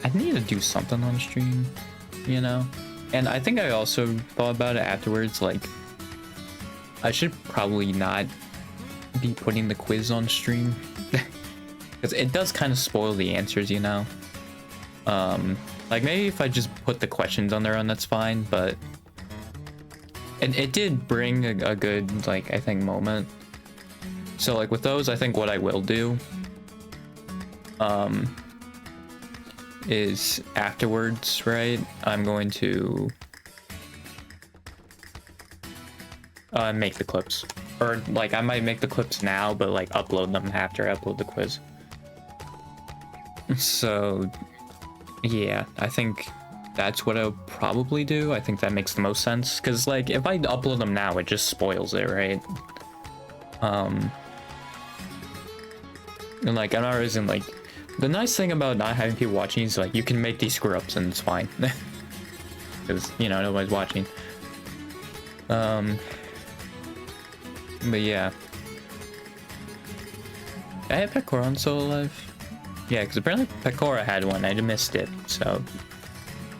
I need to do something on stream, you know? And I think I also thought about it afterwards, like, I should probably not be putting the quiz on stream. Because it does kind of spoil the answers, you know? Like, maybe if I just put the questions on their own, that's fine, but... it did bring a good, like, I think, moment. So, like, with those, I think what I will do... is afterwards, right? I'm going to make the clips, or like I might make the clips now, but like upload them after I upload the quiz. So yeah, I think that's what I'll probably do. I think that makes the most sense, because like if I upload them now, it just spoils it, right? And like I'm not reason like the nice thing about not having people watching is like you can make these screw ups and it's fine. Because, you know, nobody's watching. But yeah. I had Pecora on Solo Live? Yeah, because apparently Pecora had one. I missed it, so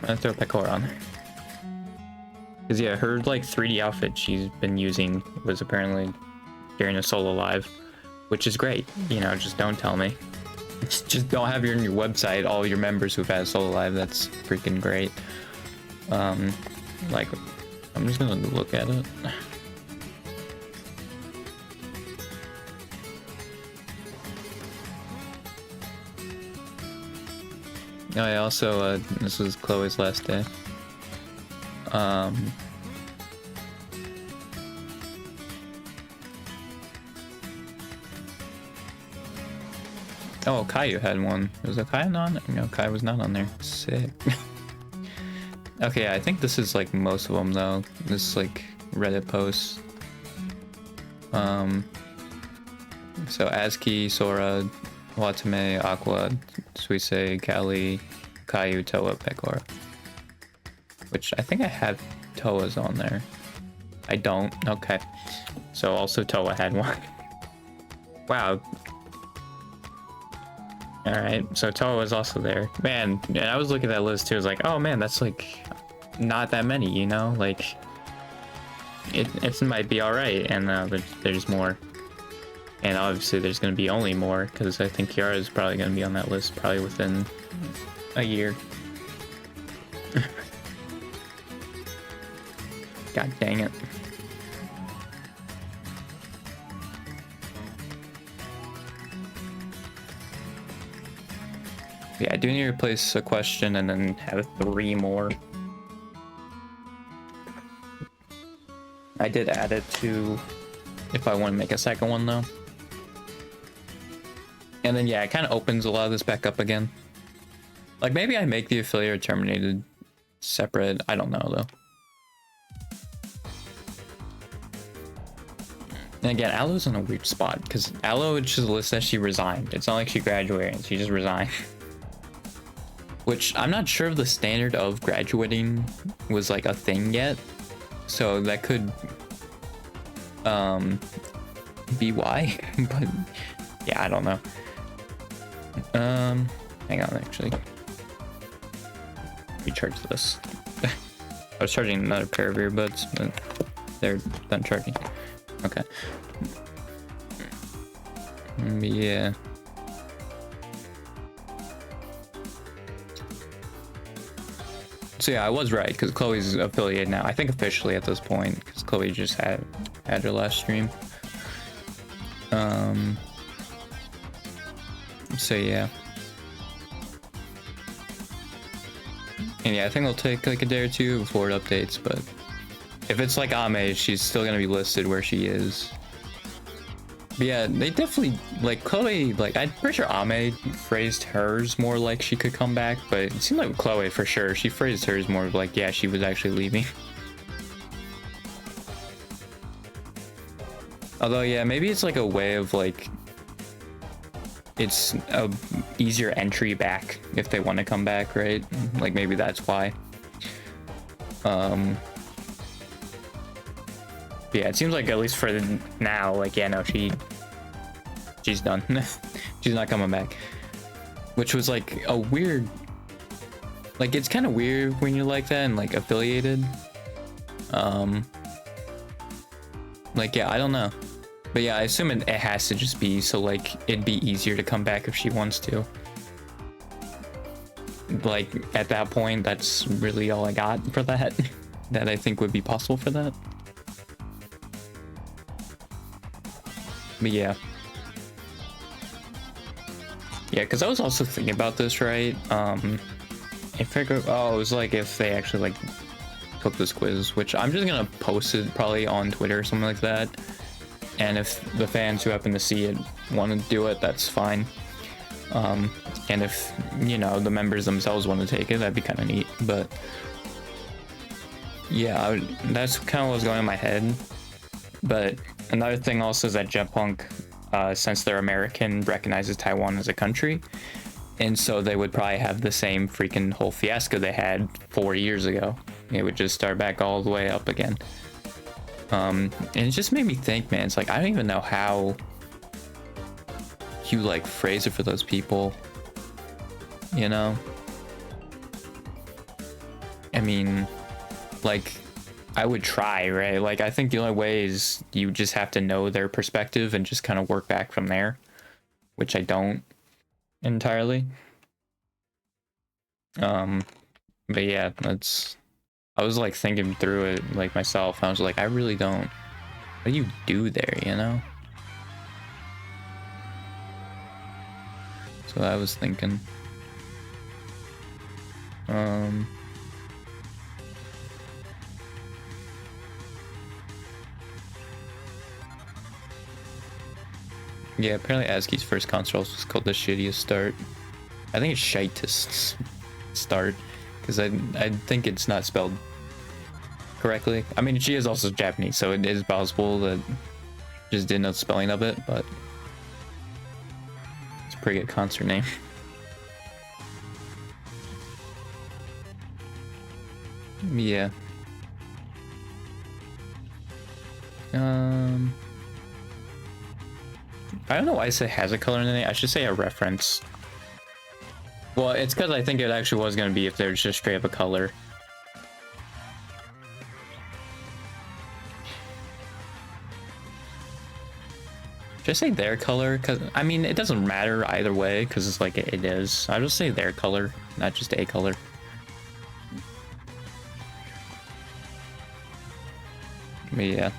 I'm gonna throw Pecora on there. Because yeah, her like 3D outfit she's been using was apparently during a Solo Live, which is great. You know, just don't tell me. Just don't have your on your website all your members who've had Solo Live. That's freaking great. Like, I'm just gonna look at it. Oh, I also this was Chloe's last day. Oh, Caillou had one. Was Caillou on? No, Caillou was not on there. Sick. Okay, I think this is like most of them though. This is like Reddit posts. So Azuki, Sora, Watame, Aqua, Suisei, Kali, Caillou, Toa, Pecora. Which I think I have Toa's on there. I don't. Okay. So also Toa had one. Wow. Alright, so Toa was also there. Man, and I was looking at that list too, I was like, oh man, that's like not that many, you know? Like, it might be alright, and there's more. And obviously there's going to be only more, because I think Kiara is probably going to be on that list probably within a year. God dang it. Yeah, I do need to replace a question and then have 3 more. I did add it to if I want to make a second one though. And then yeah, it kind of opens a lot of this back up again. Like maybe I make the affiliate terminated separate. I don't know though. And again, Aloe's in a weird spot because Aloe just lists that she resigned. It's not like she graduated, she just resigned. Which I'm not sure if the standard of graduating was like a thing yet. So that could be why. But yeah, I don't know. Hang on, actually. Recharge this. I was charging another pair of earbuds, but they're done charging. Okay. Yeah. So yeah, I was right, because Chloe's affiliated now. I think officially at this point, because Chloe just had her last stream. So yeah. And yeah, I think it'll take like a day or two before it updates, but if it's like Ame, she's still gonna be listed where she is. But yeah, they definitely, like Chloe, like I'm pretty sure Ame phrased hers more like she could come back, but it seemed like Chloe for sure, she phrased hers more like, yeah, she was actually leaving. Although yeah, maybe it's like a way of like, it's a easier entry back if they want to come back, right? Like maybe that's why. Yeah, it seems like at least for now, like yeah, no, she's done. She's not coming back, which was like a weird Like, it's kind of weird when you're like that and like affiliated. Like, yeah, I don't know. But yeah, I assume it has to just be so like it'd be easier to come back if she wants to. Like, at that point, that's really all I got for that. That I think would be possible for that. But yeah. Yeah, because I was also thinking about this, right? If I go, oh, it was like if they actually like took this quiz, which I'm just gonna post it probably on Twitter or something like that. And if the fans who happen to see it want to do it, that's fine. And if, you know, the members themselves want to take it, that'd be kind of neat. But yeah, that's kind of what was going in my head. But another thing also is that Jet Punk, since they're American, recognizes Taiwan as a country. And so they would probably have the same freaking whole fiasco they had 4 years ago. It would just start back all the way up again. And it just made me think, man, it's like, I don't even know how you like phrase it for those people, you know? I mean, like, I would try, right? Like, I think the only way is you just have to know their perspective and just kind of work back from there, which I don't entirely. But yeah, I was like thinking through it like myself. I was like, I really don't. What do you do there, you know? So I was thinking. Yeah, apparently ASCII's first console was called The Shittiest Start. I think it's Shitest Start, because I think it's not spelled correctly. I mean, she is also Japanese, so it is possible that just didn't know the spelling of it, but it's a pretty good concert name. Yeah. I don't know why I say has a color in the name. I should say a reference. Well, it's because I think it actually was going to be if there's just straight up a color. Should I say their color? Because, I mean, it doesn't matter either way, because it's like it is. I'll just say their color, not just a color. But yeah.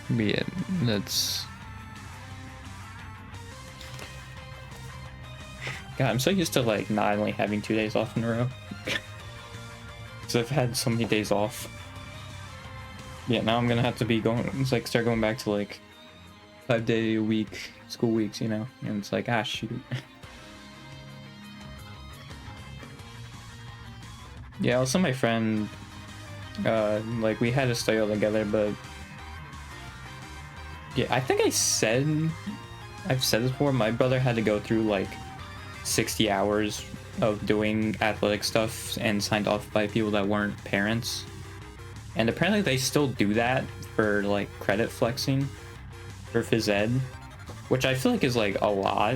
But yeah, that's... God, I'm so used to like not only having 2 days off in a row. Because I've had so many days off. Yeah, now I'm gonna have to be going, it's like start going back to like 5 day a week school weeks, you know? And it's like, ah, shoot. Yeah, also my friend, like we had to study all together, but yeah, I think I've said this before, my brother had to go through like 60 hours of doing athletic stuff and signed off by people that weren't parents. And apparently they still do that for like credit flexing for phys ed, which I feel like is like a lot.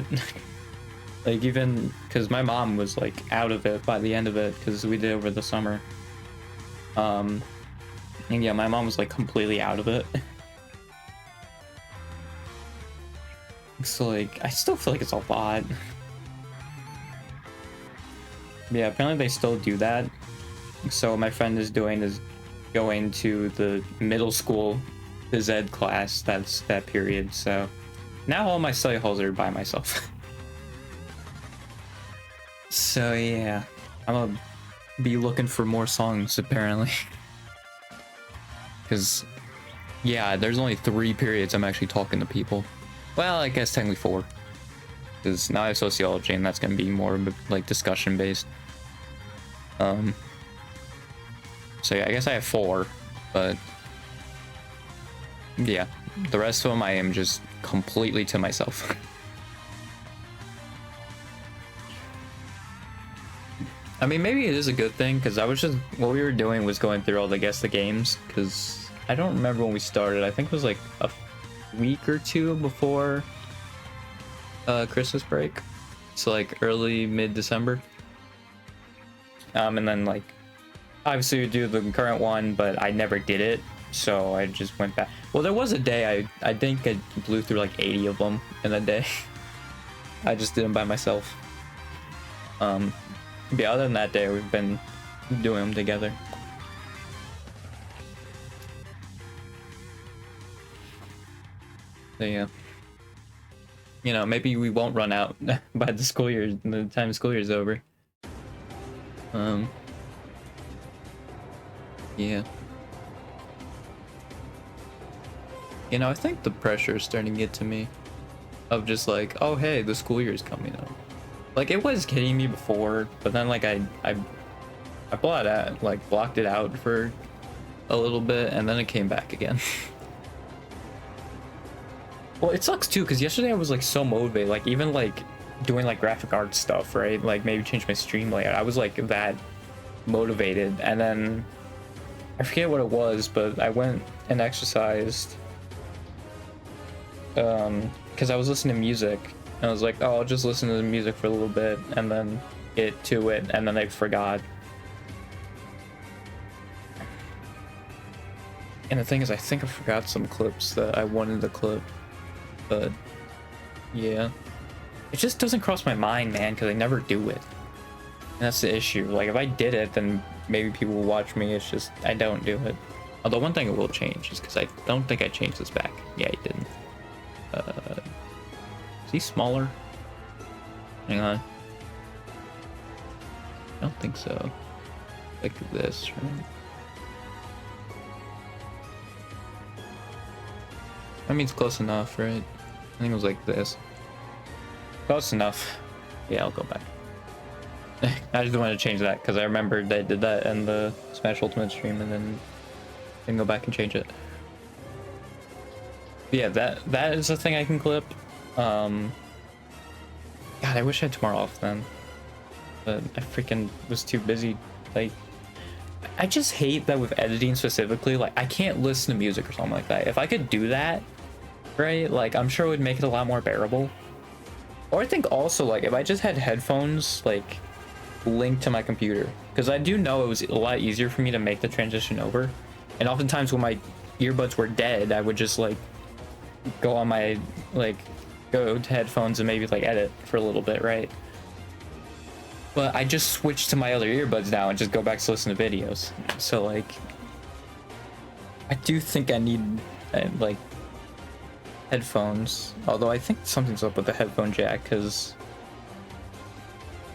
Like even because my mom was like out of it by the end of it because we did it over the summer. And yeah, my mom was like completely out of it. So like I still feel like it's a lot. Yeah, apparently they still do that. So what my friend is doing is going to the middle school phys ed class. That's that period. So now all my study halls are by myself. So yeah, I'm gonna be looking for more songs apparently. Because yeah, there's only 3 periods I'm actually talking to people. Well, I guess technically 4. Because now I have sociology and that's gonna be more like discussion based. So yeah, I guess I have 4, but yeah, the rest of them I am just completely to myself. I mean, maybe it is a good thing, because I was just, what we were doing was going through all the Guess the Games, because I don't remember when we started. I think it was like a week or 2 before Christmas break. So like early mid-December. And then like obviously we do the current one, but I never did it, so I just went back. Well, there was a day I think I blew through like 80 of them in a day. I just did them by myself. Yeah, other than that day, we've been doing them together. So yeah, you know, maybe we won't run out by the school year, the time the school year is over. Yeah. You know, I think the pressure is starting to get to me of just like, oh hey, the school year is coming up. Like it was getting me before, but then like I blocked it out for a little bit, and then it came back again. Well, it sucks too, because yesterday I was like so motivated, like even like doing like graphic art stuff, right? Like maybe change my stream layout. I was like that motivated, and then I forget what it was, but I went and exercised because I was listening to music, and I was like, oh, I'll just listen to the music for a little bit and then get to it, and then I forgot. And the thing is, I think I forgot some clips that I wanted to clip, but yeah, it just doesn't cross my mind, man, because I never do it. And that's the issue. Like if I did it, then maybe people will watch me. It's just I don't do it. Although one thing it will change is because I don't think I changed this back. Yeah, he didn't. Is he smaller? Hang on. I don't think so. Like this, right? That means close enough, right? I think it was like this. Close enough. Yeah, I'll go back. I just wanted to change that because I remembered they did that in the Smash Ultimate stream, and then go back and change it. But yeah, that is a thing I can clip. God, I wish I had tomorrow off then, but I freaking was too busy. Like, I just hate that with editing specifically. Like, I can't listen to music or something like that. If I could do that, right? Like, I'm sure it would make it a lot more bearable. Or I think also, like, if I just had headphones, like, linked to my computer, because I do know it was a lot easier for me to make the transition over. And oftentimes when my earbuds were dead, I would just like go on my go to headphones and maybe like edit for a little bit, right? But I just switched to my other earbuds now and just go back to listen to videos. So like I do think I need like headphones, although I think something's up with the headphone jack, because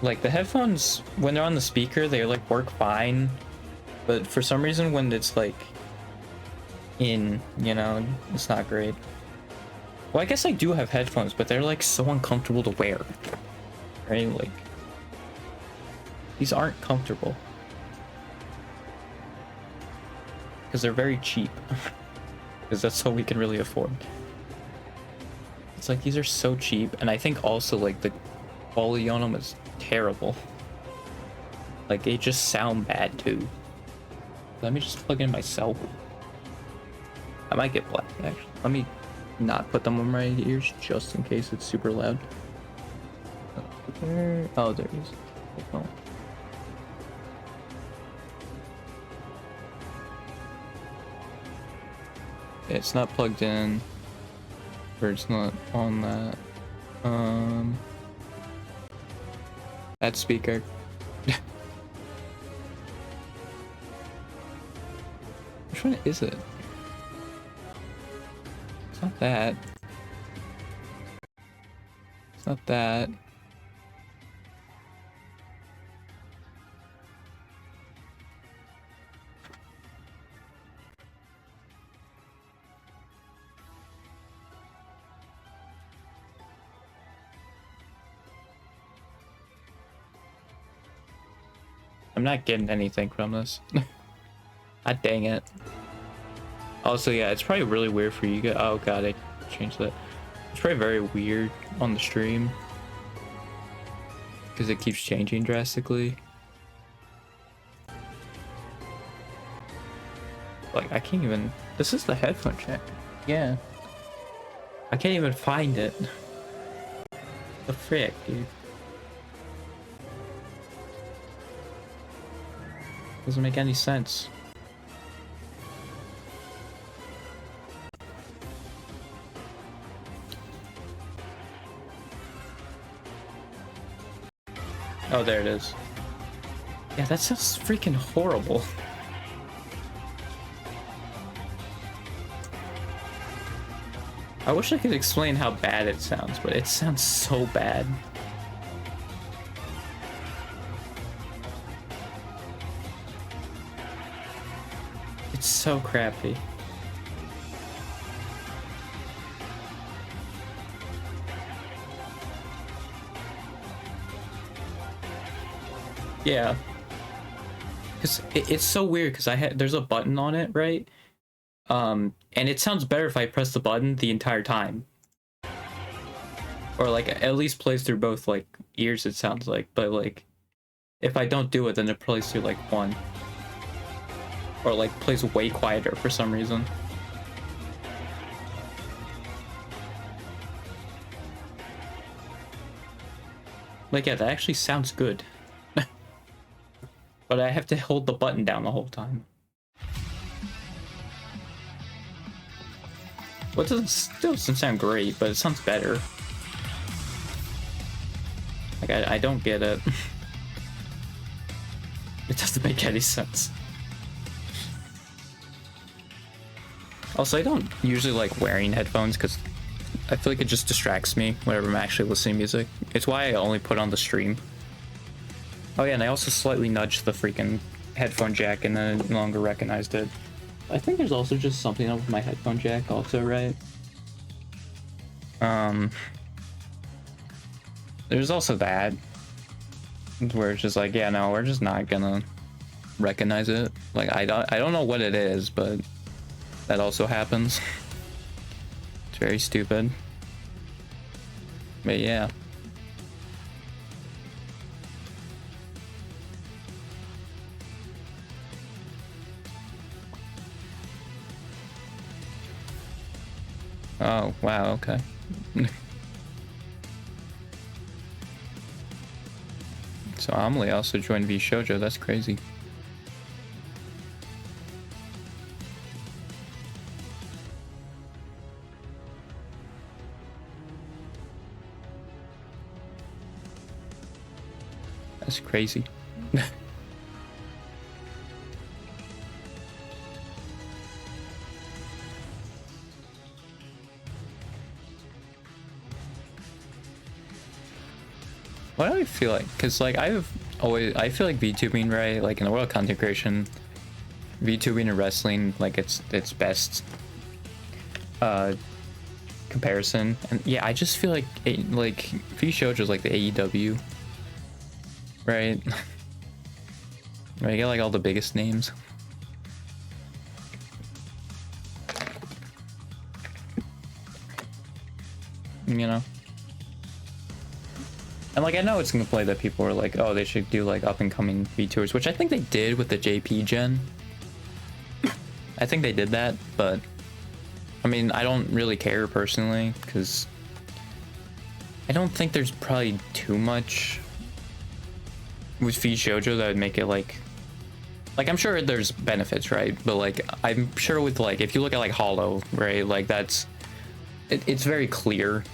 like the headphones, when they're on the speaker, they like work fine, but for some reason when it's like in, you know, it's not great. Well, I guess I do have headphones, but they're like so uncomfortable to wear, right? Like these aren't comfortable because they're very cheap, because that's all we can really afford. It's like these are so cheap, and I think also like the quality on them is terrible. Like they just sound bad too. Let me just plug in myself. I might get black actually. Let me not put them on my ears just in case it's super loud. Oh, there it is. Oh. It's not plugged in, or it's not on that. That speaker. Which one is it? It's not that. It's not that. I'm not getting anything from this. Ah, dang it. Also, yeah, it's probably really weird for you guys. Oh god, I changed that. It's probably very weird on the stream because it keeps changing drastically. Like, I can't even. This is the headphone jack. Yeah. I can't even find it. The frick, dude. Doesn't make any sense. Oh, there it is. Yeah, that sounds freaking horrible. I wish I could explain how bad it sounds, but it sounds so bad. It's so crappy. Yeah. Because it's so weird because there's a button on it, right? And it sounds better if I press the button the entire time. Or like at least plays through both like ears, it sounds like, but like if I don't do it, then it plays through like one. Or like plays way quieter for some reason. Like, yeah, that actually sounds good. But I have to hold the button down the whole time. Well, it still doesn't sound great, but it sounds better. Like, I don't get it. It doesn't make any sense. Also, I don't usually like wearing headphones because I feel like it just distracts me whenever I'm actually listening to music. It's why I only put on the stream. Oh yeah, and I also slightly nudged the freaking headphone jack and then no longer recognized it. I think there's also just something up with my headphone jack also, right? There's also that where it's just like, yeah, no, we're just not gonna recognize it. Like, I don't know what it is, but that also happens. It's very stupid. But yeah. Oh, wow, okay. So Amelie also joined VShojo, that's crazy. That's crazy. What do I feel like? Because like I feel like VTubing, right? Like in the world of content creation, VTubing and wrestling, like it's best comparison. And yeah, I just feel like VShojo is like the AEW, right? Where you get like all the biggest names. You know? And like I know it's gonna play that people are like, oh, they should do like up and coming VTubers, which I think they did with the JP gen. I think they did that, but I mean, I don't really care personally because I don't think there's probably too much with VShojo that would make it like I'm sure there's benefits, right? But like I'm sure with like if you look at like Hollow, right? Like that's it's very clear,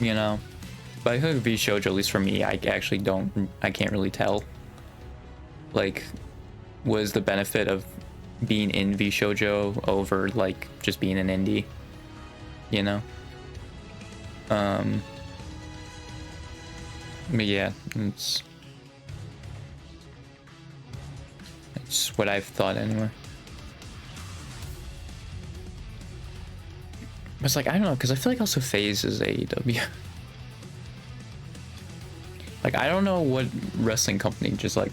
you know. But I think VShojo, at least for me, I can't really tell. Like, what is the benefit of being in VShojo over like just being an indie? You know. But yeah, it's what I've thought anyway. But it's like I don't know, because I feel like also FaZe is AEW. Like, I don't know what wrestling company just, like,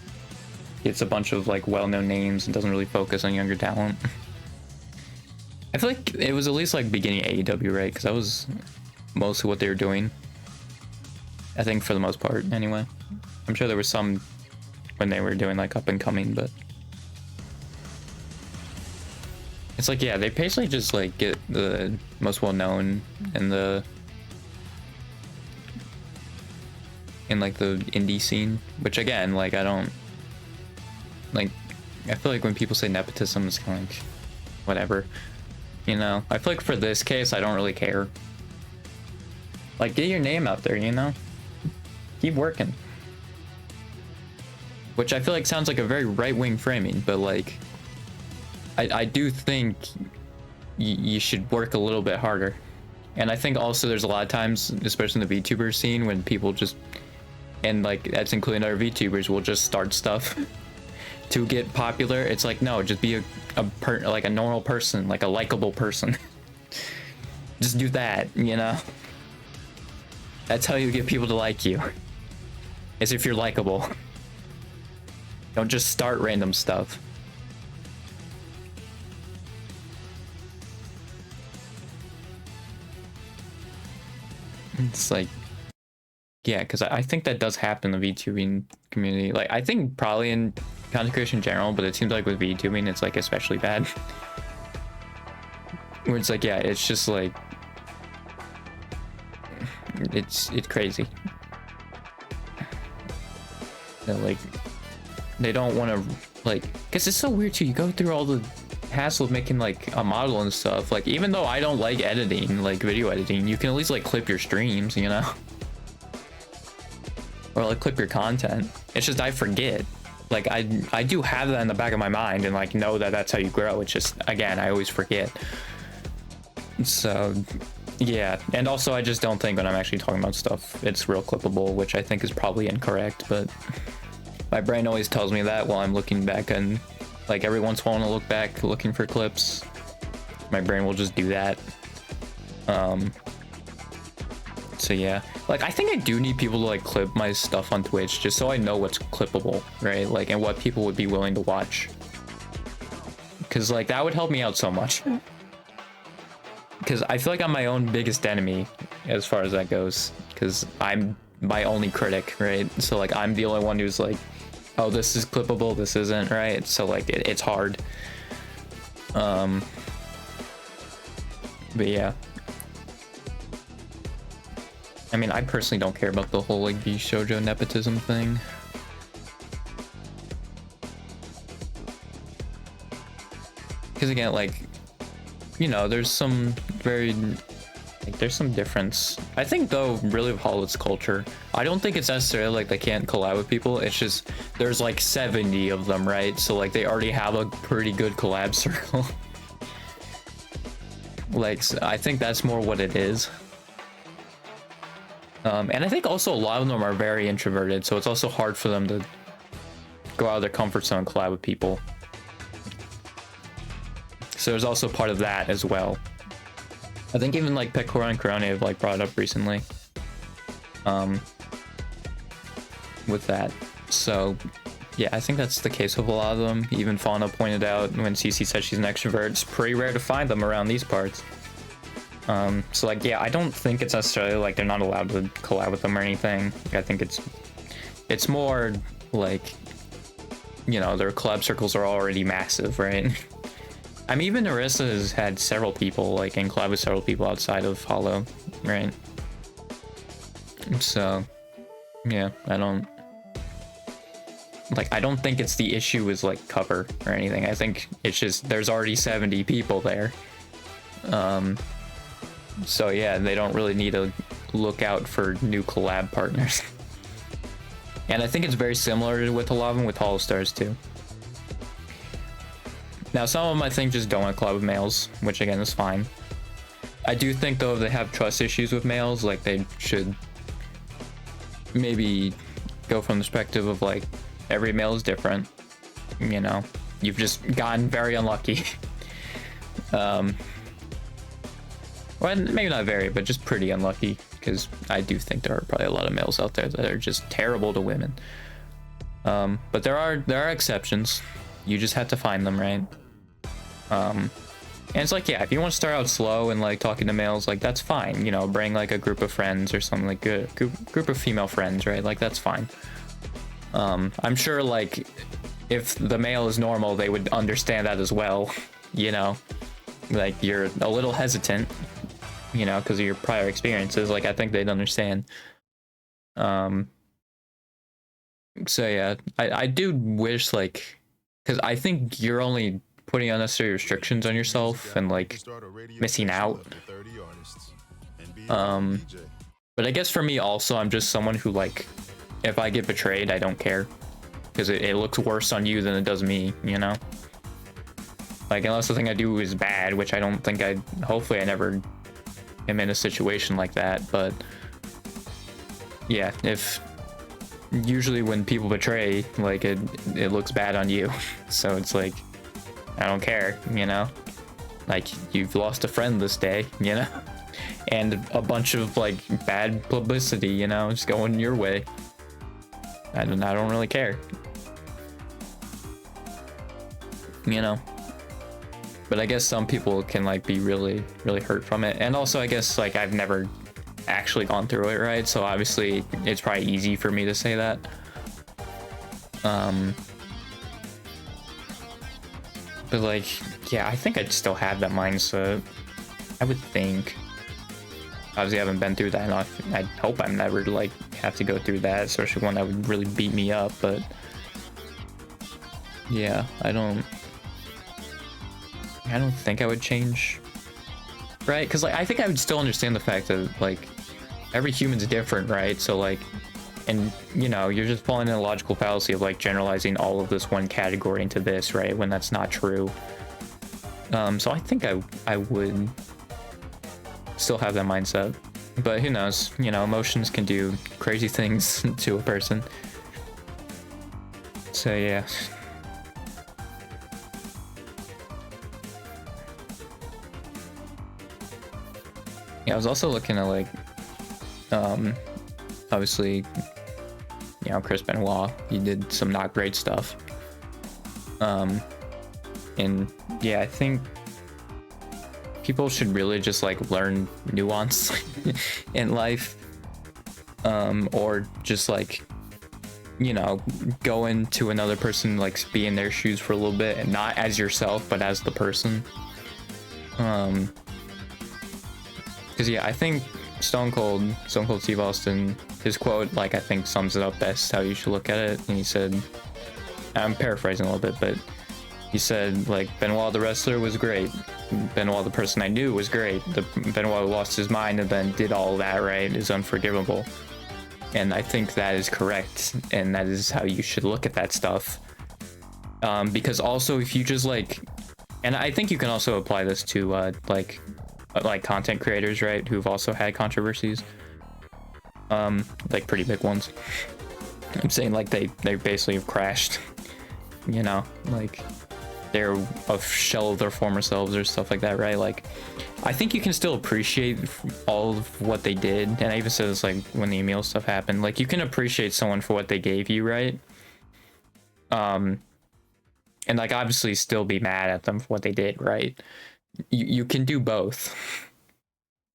gets a bunch of, like, well-known names and doesn't really focus on younger talent. I feel like it was at least, like, beginning AEW, right? Because that was mostly what they were doing. I think for the most part, anyway. I'm sure there was some when they were doing, like, up and coming, but... It's like, yeah, they basically just, like, get the most well-known and in like the indie scene, which again, like I don't like I feel like when people say nepotism, it's kind of like, whatever. You know? I feel like for this case, I don't really care. Like, get your name out there, you know? Keep working. Which I feel like sounds like a very right-wing framing, but like, I do think you should work a little bit harder. And I think also there's a lot of times, especially in the VTuber scene, when people just, and like that's including other VTubers, will just start stuff to get popular. It's like, no, just be like a normal person, like a likable person. Just do that, you know? That's how you get people to like you. Is if you're likable. Don't just start random stuff. It's like, yeah, because I think that does happen in the VTubing community. Like, I think probably in content creation in general, but it seems like with VTubing, it's like especially bad. Where it's like, yeah, it's just like, it's crazy. They're like, they don't want to, like, because it's so weird too. You go through all the hassle of making like a model and stuff. Like, even though I don't like editing, like video editing, you can at least like clip your streams, you know? Or like clip your content. It's just I forget. Like I do have that in the back of my mind and like know that that's how you grow. It's just, again, I always forget. So yeah, and also I just don't think when I'm actually talking about stuff it's real clippable, which I think is probably incorrect, but my brain always tells me that while I'm looking back, and like every once in a while when I look back looking for clips, my brain will just do that. So yeah, like I think I do need people to like clip my stuff on Twitch just so I know what's clippable, right? Like, and what people would be willing to watch. Cause like that would help me out so much. Cause I feel like I'm my own biggest enemy as far as that goes. Cause I'm my only critic, right? So like I'm the only one who's like, oh, this is clippable, this isn't, right? So like it's hard. But yeah. I mean, I personally don't care about the whole like shoujo nepotism thing. Because again, like, you know, there's some very, like, there's some difference. I think though, really with Hollywood's culture, I don't think it's necessarily like they can't collab with people. It's just, there's like 70 of them, right? So like they already have a pretty good collab circle. Like, so I think that's more what it is. And I think also a lot of them are very introverted, so it's also hard for them to go out of their comfort zone and collab with people. So there's also part of that as well. I think even like Pecora and Corona have like brought it up recently. With that. So yeah, I think that's the case with a lot of them. Even Fauna pointed out when CC said she's an extrovert, it's pretty rare to find them around these parts. So like, yeah, I don't think it's necessarily like they're not allowed to collab with them or anything. I think it's more like, you know, their collab circles are already massive, right? I mean, even Arista has had several people, like, and collab with several people outside of Hollow, right? So, yeah, I don't think it's the issue is like cover or anything. I think it's just there's already 70 people there. So yeah, they don't really need to look out for new collab partners. And I think it's very similar with a lot of them with Hollow Stars too. Now some of them I think just don't want to collab with males, which again is fine. I do think though if they have trust issues with males, like they should maybe go from the perspective of like every male is different, you know, you've just gotten very unlucky. Well, maybe not very, but just pretty unlucky, because I do think there are probably a lot of males out there that are just terrible to women. But there are exceptions. You just have to find them, right? And it's like, yeah, if you want to start out slow and like talking to males, like that's fine. You know, bring like a group of friends or something, like a group of female friends, right? Like that's fine. I'm sure like if the male is normal, they would understand that as well. You know, like you're a little hesitant, you know, because of your prior experiences. Like I think they'd understand. So yeah, I do wish like because I think you're only putting unnecessary restrictions on yourself and like missing out. But I guess for me also, I'm just someone who like, if I get betrayed, I don't care, because it looks worse on you than it does me, you know? Like, unless the thing I do is bad, which I don't think hopefully I never am in a situation like that, but yeah, usually when people betray, like it looks bad on you. So it's like, I don't care, you know? Like, you've lost a friend this day, you know? And a bunch of like bad publicity, you know, just going your way. I don't really care, you know? But I guess some people can like be really, really hurt from it. And also I guess like I've never actually gone through it, right? So obviously it's probably easy for me to say that. But like, yeah, I think I'd still have that mindset. I would think. Obviously I haven't been through that enough. I hope I'm never like have to go through that, especially one that would really beat me up, but yeah, I don't think I would change, right? Because like I think I would still understand the fact that like every human's different, right? So like, and you know, you're just falling in a logical fallacy of like generalizing all of this one category into this, right? When that's not true. So I think I would still have that mindset, but who knows? You know, emotions can do crazy things to a person. So yeah. Yeah, I was also looking at like, obviously, you know, Chris Benoit, he did some not great stuff. And yeah, I think people should really just like learn nuance in life, or just like, you know, go into another person, like be in their shoes for a little bit, and not as yourself, but as the person. Because yeah, I think Stone Cold Steve Austin, his quote, like I think sums it up best how you should look at it. And he said, I'm paraphrasing a little bit, but he said like, Benoit the wrestler was great. Benoit the person I knew was great. The Benoit who lost his mind and then did all that, right, is unforgivable. And I think that is correct, and that is how you should look at that stuff. Because also if you just like, and I think you can also apply this to like content creators, right, who've also had controversies, like pretty big ones. I'm saying like they basically have crashed, you know, like they're a shell of their former selves or stuff like that, right? Like I think you can still appreciate all of what they did, and I even said this like when the Emil stuff happened, like you can appreciate someone for what they gave you, right? And like obviously still be mad at them for what they did, right? You can do both,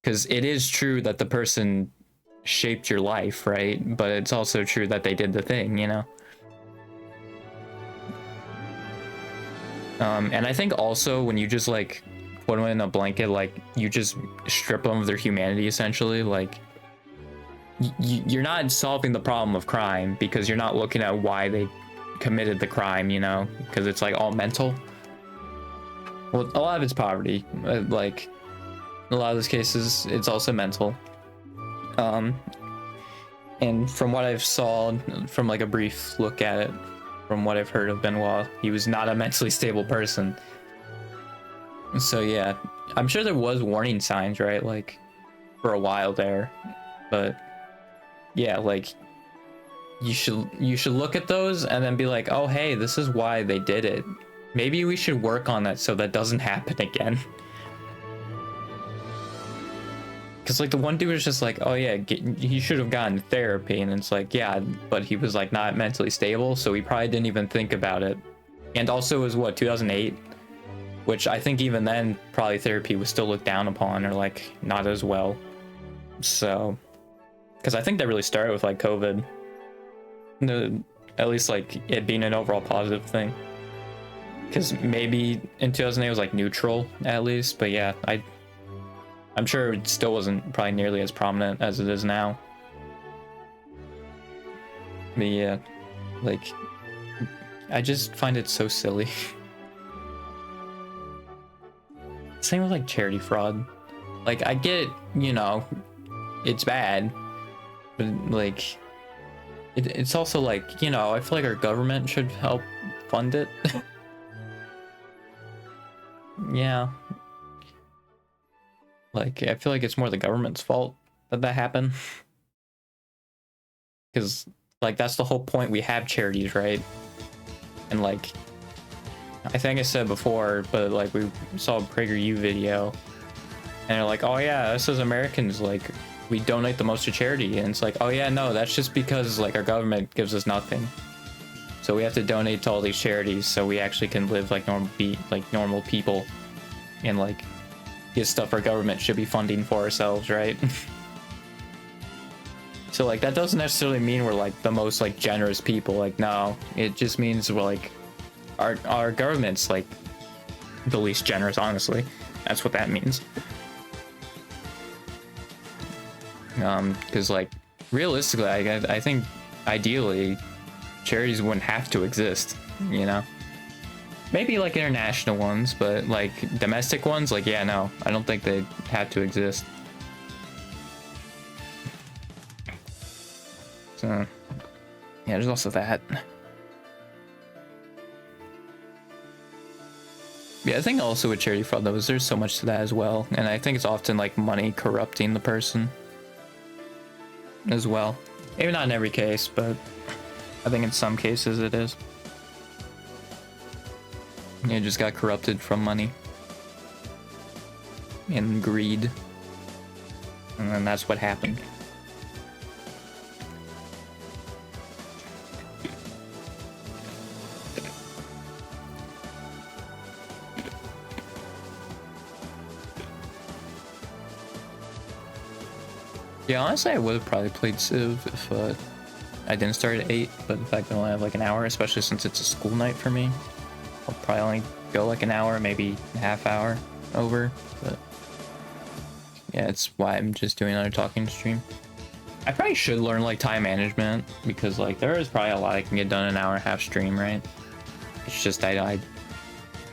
because it is true that the person shaped your life, right? But it's also true that they did the thing, you know? And I think also when you just like put them in a blanket, like you just strip them of their humanity essentially, like you're not solving the problem of crime, because you're not looking at why they committed the crime, you know? Because it's like all mental. Well, a lot of it's poverty, like in a lot of those cases it's also mental. And from what I've saw, from like a brief look at it, from what I've heard of Benoit, he was not a mentally stable person. So yeah, I'm sure there was warning signs, right, like for a while there, but yeah, like you should look at those and then be like, oh hey, this is why they did it. Maybe we should work on that so that doesn't happen again. Because like the one dude was just like, oh yeah, he should have gotten therapy, and it's like, yeah, but he was like not mentally stable, so he probably didn't even think about it. And also it was what, 2008, which I think even then probably therapy was still looked down upon, or like not as well. So, because I think that really started with like COVID, at least like it being an overall positive thing. Because maybe in 2008 it was like neutral at least, but yeah, I'm sure it still wasn't probably nearly as prominent as it is now. But yeah, like I just find it so silly. Same with like charity fraud. Like I get, you know, it's bad, but like it's also like, you know, I feel like our government should help fund it. Yeah. Like I feel like it's more the government's fault that happened. Because like that's the whole point, we have charities, right? And like I think I said before, but like we saw a PragerU video and they're like, oh yeah, us as Americans, like we donate the most to charity. And it's like, oh yeah, no, that's just because like our government gives us nothing, so we have to donate to all these charities so we actually can live like normal people and like get stuff our government should be funding for ourselves, right? So like that doesn't necessarily mean we're like the most like generous people. Like no, it just means we're like our government's like the least generous, honestly. That's what that means. Because like realistically, I think ideally charities wouldn't have to exist, you know? Maybe like international ones, but like domestic ones, like yeah, no, I don't think they'd have to exist. So yeah, there's also that. Yeah, I think also with charity fraud though is there's so much to that as well, and I think it's often like money corrupting the person as well. Maybe not in every case, but I think in some cases it is. You just got corrupted from money and greed, and then that's what happened. Yeah, honestly, I would have probably played Civ if I didn't start at 8, but the fact that I only have like an hour, especially since it's a school night for me, I'll probably only go like an hour, maybe a half hour over, but yeah, it's why I'm just doing another talking stream. I probably should learn like time management, because like there is probably a lot I can get done in an hour and a half stream, right? It's just I'm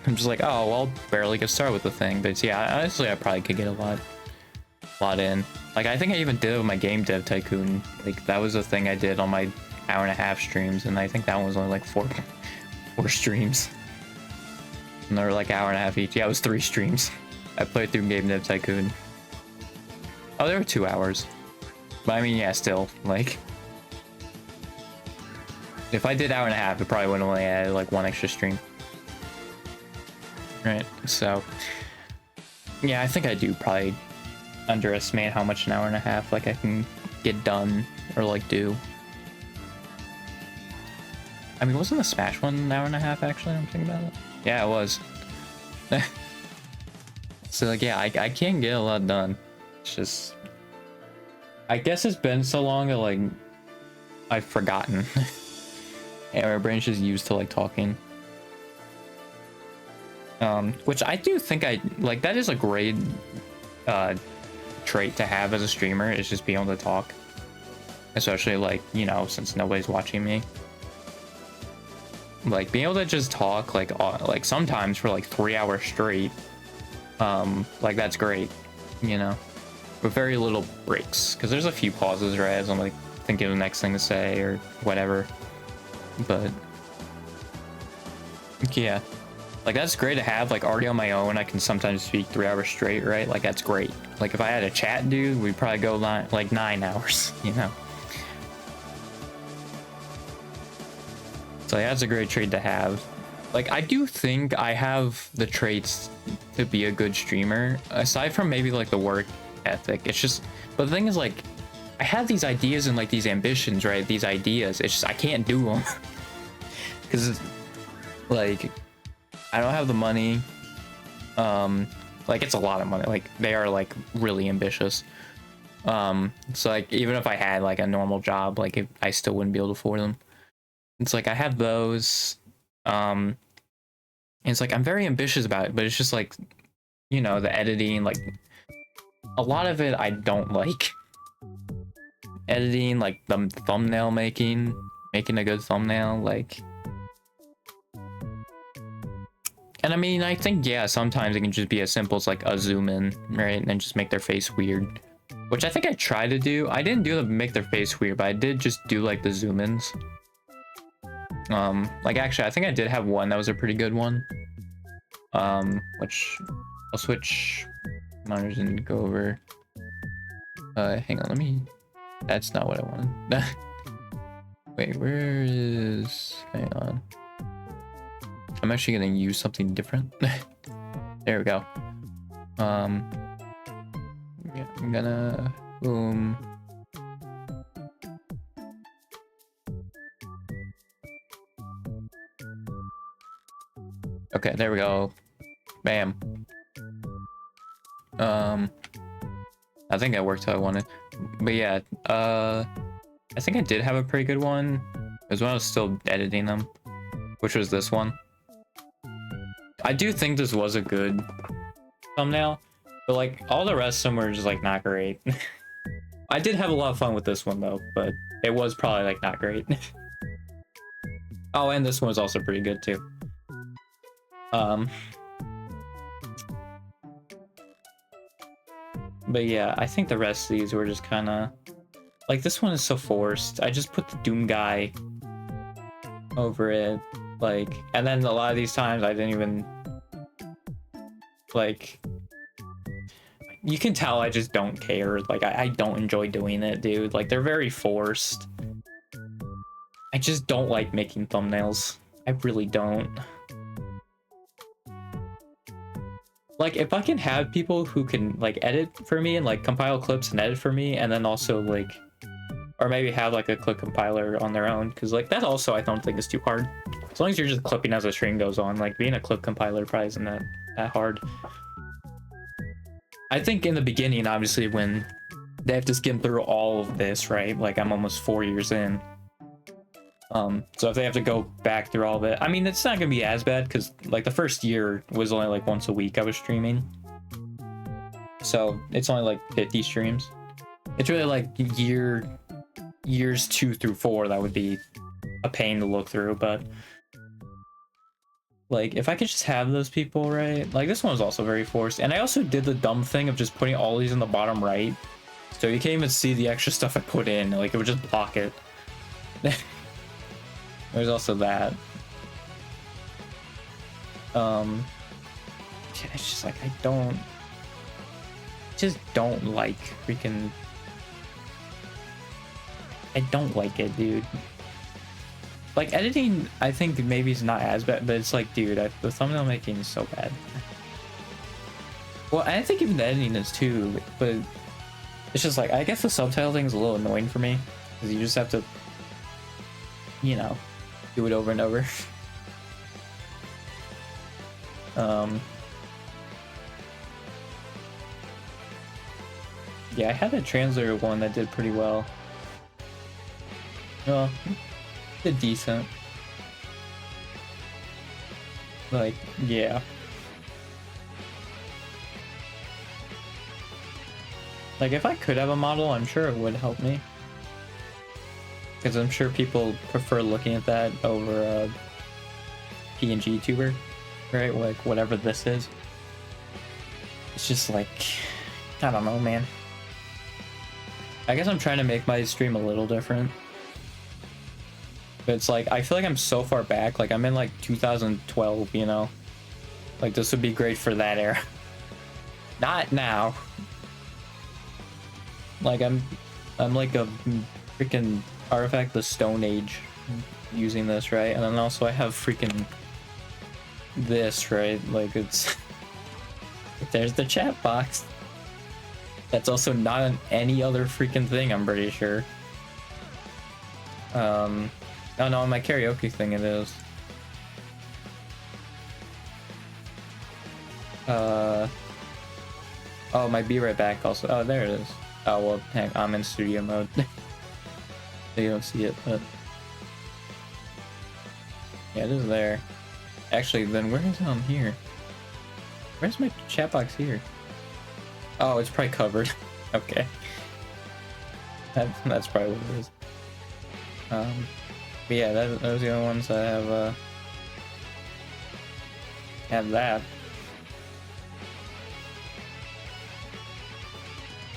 just like, oh, well, I'll barely get started with the thing, but yeah, honestly, I probably could get a lot in. Like I think I even did it with my Game Dev Tycoon. Like that was a thing I did on my hour and a half streams, and I think that one was only like four streams. And they were like hour and a half each. Yeah, it was 3 streams. I played through Game Dev Tycoon. Oh, there were 2 hours. But I mean, yeah, still, like if I did hour and a half, it probably would have only added like 1 extra stream. Right, so yeah, I think I do probably underestimate how much an hour and a half like I can get done or like do. I mean, wasn't the Smash one an hour and a half actually? I'm thinking about it. Yeah, it was. So like yeah, I can get a lot done. It's just I guess it's been so long that like I've forgotten. And my brain's just used to like talking. Which I do think I like, that is a great trait to have as a streamer, is just being able to talk, especially like, you know, since nobody's watching me. Like being able to just talk like sometimes for like 3 hours straight, like that's great, you know, with very little breaks, because there's a few pauses, right, as I'm like thinking of the next thing to say or whatever. But yeah, like that's great to have. Like already on my own, I can sometimes speak 3 hours straight, right? Like that's great. Like if I had a chat dude, we'd probably go like 9 hours, you know. So yeah, that's a great trait to have. Like I do think I have the traits to be a good streamer, aside from maybe like the work ethic. It's just, but the thing is, like, I have these ideas and like these ambitions, right? These ideas, it's just I can't do them because like I don't have the money. Like it's a lot of money. Like they are like really ambitious. So like even if I had like a normal job, like I still wouldn't be able to afford them. It's like I have those, and it's like I'm very ambitious about it, but it's just like, you know, the editing, like a lot of it I don't like. Editing, like the thumbnail making a good thumbnail, like And I mean, I think, yeah, sometimes it can just be as simple as like a zoom in, right? And just make their face weird. Which I think I tried to do. I didn't do the make their face weird, but I did just do like the zoom ins. Like actually, I think I did have one that was a pretty good one. Which I'll switch monitors and go over. Hang on, let me. That's not what I wanted. Wait, where is? Hang on. I'm actually gonna use something different. There we go. Yeah, I'm gonna boom. Okay, there we go. Bam. I think it worked how I wanted. But yeah, I think I did have a pretty good one. It was when I was still editing them, which was this one. I do think this was a good thumbnail, but like all the rest of them were just like not great. I did have a lot of fun with this one though, but it was probably like not great. Oh, and this one was also pretty good too. But yeah, I think the rest of these were just kind of like, this one is so forced. I just put the Doom guy over it, like, and then a lot of these times I didn't even like, you can tell I just don't care. Like I don't enjoy doing it, dude. Like they're very forced. I just don't like making thumbnails. I really don't. Like if I can have people who can like edit for me and like compile clips and edit for me, and then also like, or maybe have like a clip compiler on their own, because like that also I don't think is too hard. As long as you're just clipping as the stream goes on, like being a clip compiler probably isn't that hard. I think in the beginning, obviously, when they have to skim through all of this, right? Like I'm almost 4 years in. So if they have to go back through all of it, I mean, it's not gonna be as bad because like the first year was only like once a week I was streaming. So it's only like 50 streams. It's really like years 2 through 4 that would be a pain to look through, but like if I could just have those people, right? Like this one was also very forced, and I also did the dumb thing of just putting all these in the bottom right, so you can't even see the extra stuff I put in. Like it would just block it. There's also that. It's just like I just don't like freaking. I don't like it, dude. Like editing, I think maybe it's not as bad, but it's like, dude, the thumbnail making is so bad. Well, I think even the editing is too, but it's just like, I guess the subtitle thing is a little annoying for me, because you just have to, you know, do it over and over. Yeah, I had a translator one that did pretty well. Well, did decent. Like, yeah. Like, if I could have a model, I'm sure it would help me. Because I'm sure people prefer looking at that over a PNG tuber, right? Like, whatever this is. It's just like, I don't know, man. I guess I'm trying to make my stream a little different. But it's like, I feel like I'm so far back. Like, I'm in like 2012, you know? Like, this would be great for that era. Not now. Like, I'm like a freaking artifact the Stone Age using this, right? And then also I have freaking this, right? Like, it's there's the chat box. That's also not on any other freaking thing, I'm pretty sure. Oh no, on my karaoke thing it is. Oh, my Be Right Back also. Oh, there it is. Oh, well, heck, I'm in studio mode. So you don't see it, but yeah, it is there. Actually, then where is it on here? Where's my chat box here? Oh, it's probably covered. Okay. That's probably what it is. But yeah, those are the only ones I have have that.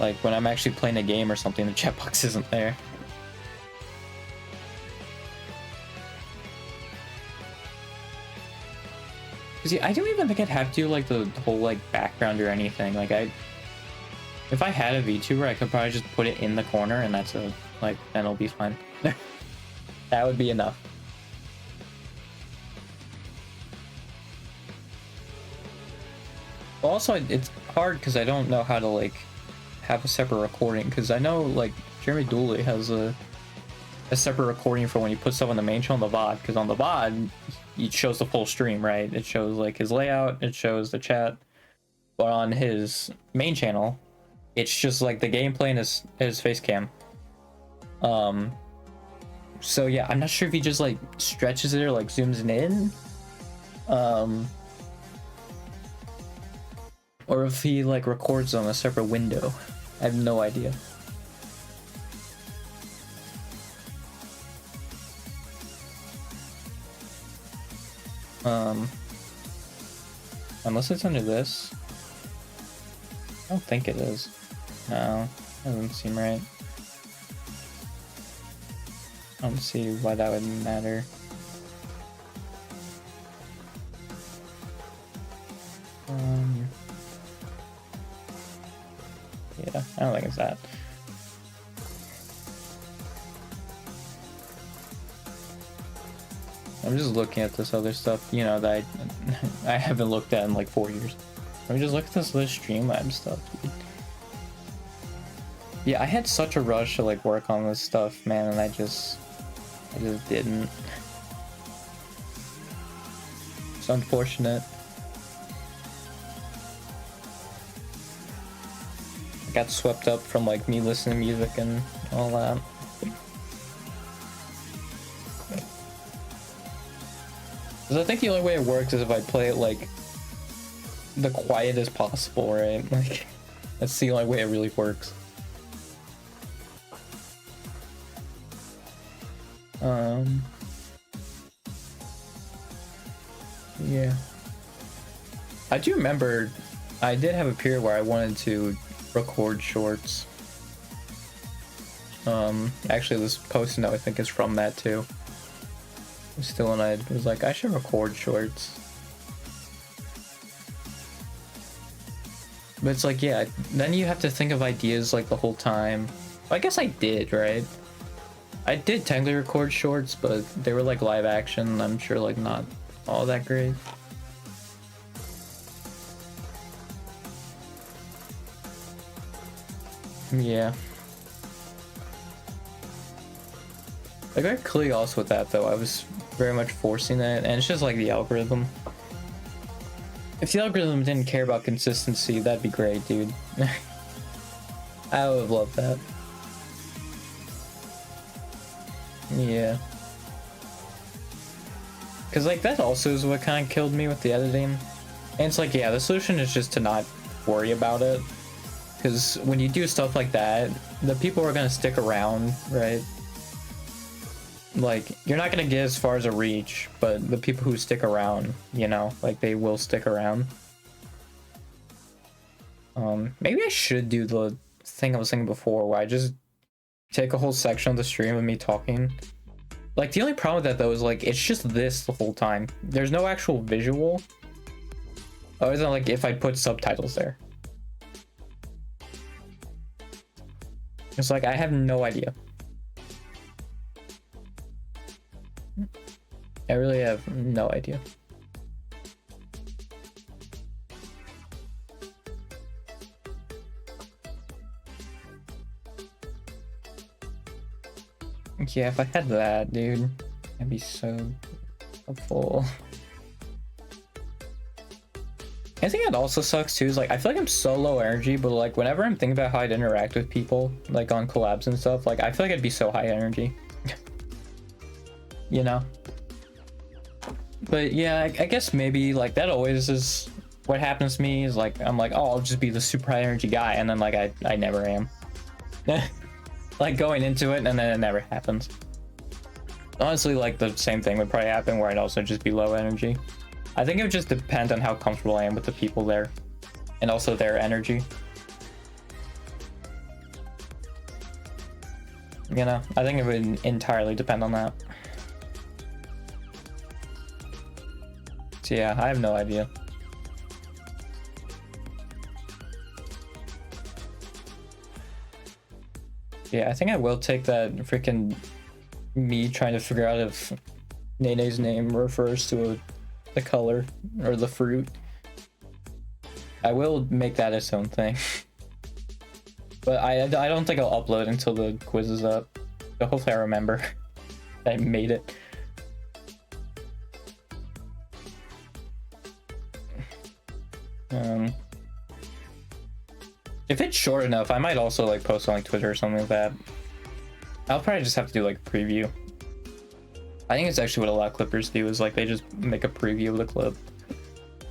Like when I'm actually playing a game or something, the chat box isn't there. See, I don't even think I'd have to do like the whole like background or anything. Like if I had a VTuber, I could probably just put it in the corner and that's a like then it'll be fine. That would be enough. Also, it's hard because I don't know how to like have a separate recording, because I know like Jeremy Dooley has a separate recording for when you put stuff on the main channel, the VOD, because on the VOD it shows the full stream, right? It shows like his layout, it shows the chat, but on his main channel it's just like the gameplay and his face cam. So yeah, I'm not sure if he just like stretches it or like zooms it in, or if he like records on a separate window. I have no idea. Unless it's under this. I don't think it is. No, doesn't seem right. I don't see why that would matter. Yeah, I don't think it's that. I'm just looking at this other stuff, you know, that I haven't looked at in like 4 years. Let me just look at this list Streamlab stuff, dude. Yeah, I had such a rush to like work on this stuff, man, and I just didn't. It's unfortunate. I got swept up from like me listening to music and all that. Because I think the only way it works is if I play it like the quietest possible, right? Like that's the only way it really works. Yeah. I do remember I did have a period where I wanted to record shorts. Actually this post note I think is from that too. Still, and I was like, I should record shorts. But it's like, yeah, then you have to think of ideas like the whole time. I guess I did, right? I did technically record shorts, but they were like live action. I'm sure like not all that great. Yeah. I got clearly also with that though. I was very much forcing it, and it's just like the algorithm. If the algorithm didn't care about consistency, that'd be great, dude. I would love that. Yeah. Because like that also is what kind of killed me with the editing. And it's like, yeah, the solution is just to not worry about it. Because when you do stuff like that, the people are going to stick around, right? Like, you're not going to get as far as a reach, but the people who stick around, you know, like they will stick around. Maybe I should do the thing I was thinking before where I just take a whole section of the stream of me talking. Like, the only problem with that though is like, it's just this the whole time. There's no actual visual. Other than like if I put subtitles there. It's like, I have no idea. I really have no idea. Yeah, if I had that, dude, I'd be so helpful. I think it also sucks too, is like, I feel like I'm so low energy, but like, whenever I'm thinking about how I'd interact with people, like on collabs and stuff, like, I feel like I'd be so high energy. You know? But yeah, I guess maybe like that always is what happens to me, is like, I'm like, oh, I'll just be the super high energy guy, and then like, I never am. Like going into it, and then it never happens. Honestly, like the same thing would probably happen where I'd also just be low energy. I think it would just depend on how comfortable I am with the people there, and also their energy. You know, I think it would entirely depend on that. So yeah, I have no idea. Yeah, I think I will take that freaking me trying to figure out if Nene's name refers to the color or the fruit. I will make that its own thing. But I don't think I'll upload until the quiz is up. So hopefully I remember I made it. If it's short enough, I might also like post on like Twitter or something like that. I'll probably just have to do like a preview. I think it's actually what a lot of clippers do, is like they just make a preview of the clip,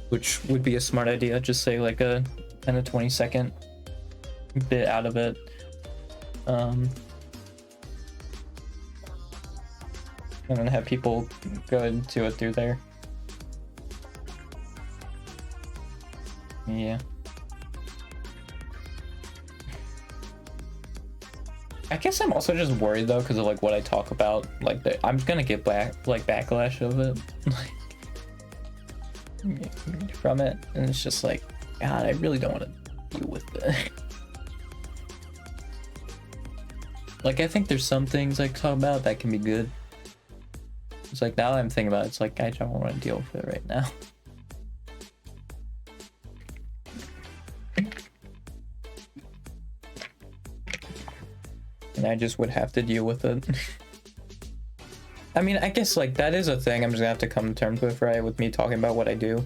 which would be a smart idea. Just say like a 10 to 20 second bit out of it. And then have people go into it through there. Yeah. I guess I'm also just worried though, because of like what I talk about. Like I'm gonna get backlash of it, like from it, and it's just like, God, I really don't want to deal with it. Like I think there's some things I talk about that can be good. It's like now I'm thinking about it, it's like I don't want to deal with it right now. And I just would have to deal with it. I mean, I guess like that is a thing I'm just gonna have to come to terms with, right? With me talking about what I do.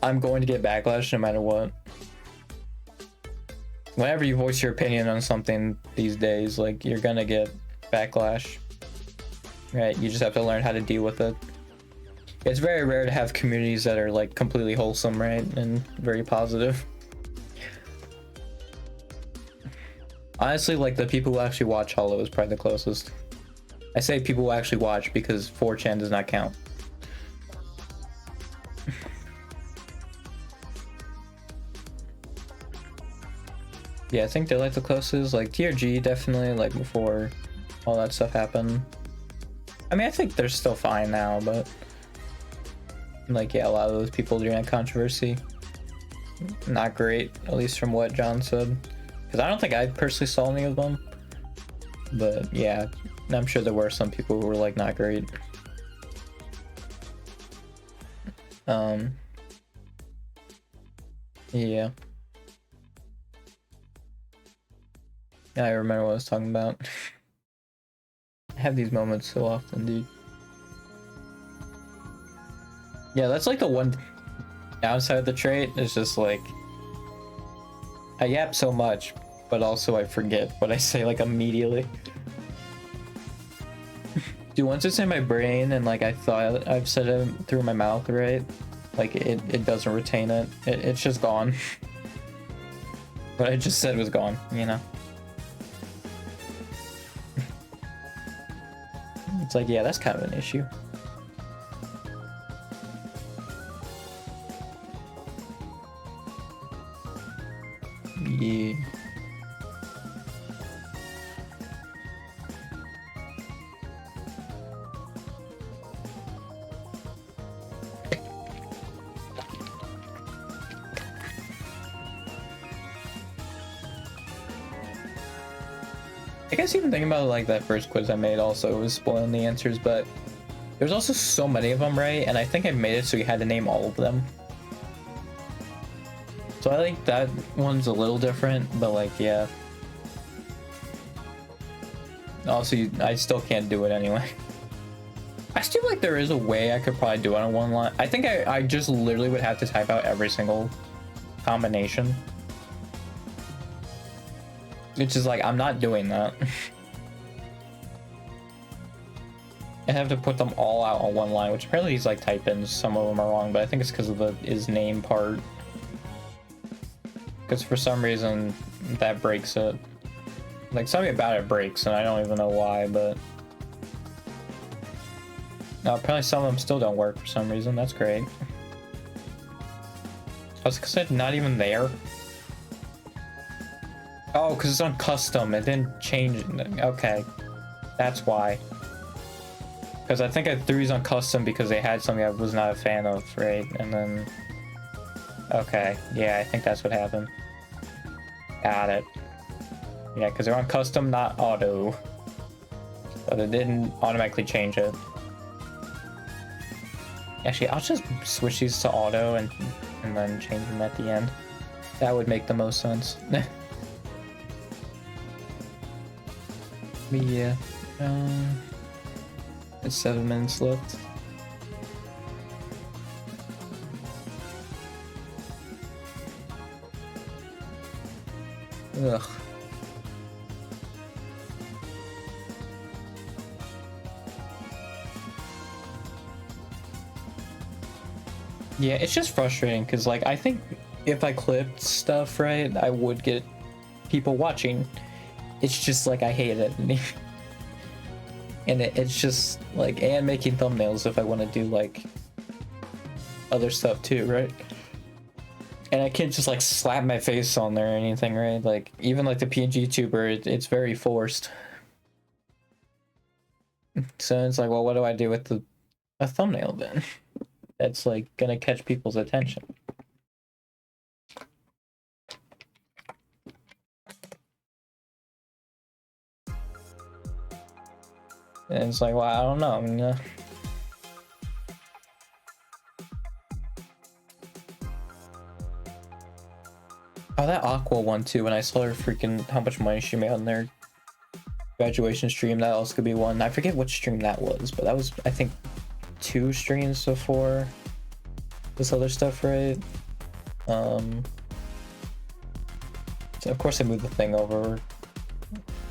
I'm going to get backlash no matter what. Whenever you voice your opinion on something these days, like you're gonna get backlash, right? You just have to learn how to deal with it. It's very rare to have communities that are like completely wholesome, right? And very positive. Honestly, like the people who actually watch Hollow is probably the closest. I say people who actually watch because 4chan does not count. Yeah, I think they're like the closest. Like TRG definitely, like before all that stuff happened. I mean, I think they're still fine now, but like, yeah, a lot of those people during that controversy, not great, at least from what John said. Because I don't think I personally saw any of them. But yeah, I'm sure there were some people who were like not great. Yeah. I remember what I was talking about. I have these moments so often, dude. Yeah, that's like the one downside of the trait, is just like I yap so much, but also I forget what I say like immediately. Dude, once it's in my brain and like I thought I've said it through my mouth, right? Like it doesn't retain it. It's just gone. What I just said was gone, you know? It's like, yeah, that's kind of an issue. Yeah. I guess even thinking about like that first quiz I made also was spoiling the answers, but there's also so many of them, right? And I think I made it so you had to name all of them. So I think that one's a little different, but like, yeah. Also, I still can't do it anyway. I still like there is a way I could probably do it on one line. I think I just literally would have to type out every single combination. It's just like, I'm not doing that. I have to put them all out on one line, which apparently he's like type-ins. Some of them are wrong, but I think it's because of the is name part. Because for some reason that breaks it. Like something about it breaks, and I don't even know why, but No, apparently some of them still don't work for some reason. That's great. I was said not even there. Oh, because it's on custom. It didn't change. Okay. That's why. Because I think I threw these on custom because they had something I was not a fan of, right? And then... Okay. Yeah, I think that's what happened. Got it. Yeah, because they're on custom, not auto. But it didn't automatically change it. Actually, I'll just switch these to auto and then change them at the end. That would make the most sense. But yeah, it's 7 minutes left. Ugh. Yeah, it's just frustrating because, like, I think if I clipped stuff right, I would get people watching. It's just like I hate it. And it's just like, and making thumbnails if I want to do like other stuff too, right? And I can't just like slap my face on there or anything, right? Like, even like the PNG tuber, it's very forced. So it's like, well, what do I do with a thumbnail then? That's like gonna catch people's attention. And it's like, well, I don't know. I mean, oh, that Aqua one too. When I saw her freaking how much money she made on their graduation stream, that also could be one. I forget which stream that was, but that was, I think, 2 streams before this other stuff, right? So of course I moved the thing over.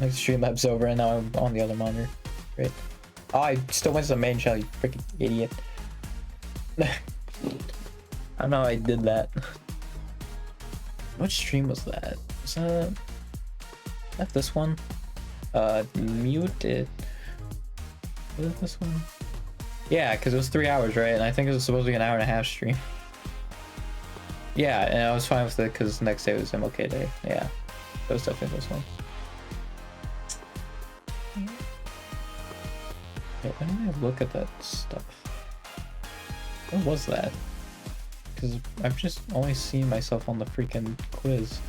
Like, Streamlabs over, and now I'm on the other monitor. Great. Oh, I still went to the main channel, you freaking idiot. I don't know how I did that. What stream was that? Was that this one? Muted. Was it this one? Yeah, because it was 3 hours, right? And I think it was supposed to be an 1.5-hour stream. Yeah, and I was fine with it because next day was MLK Day. Yeah, it was definitely this one. Yeah, when did I look at that stuff? What was that? Because I've just only seen myself on the freaking quiz.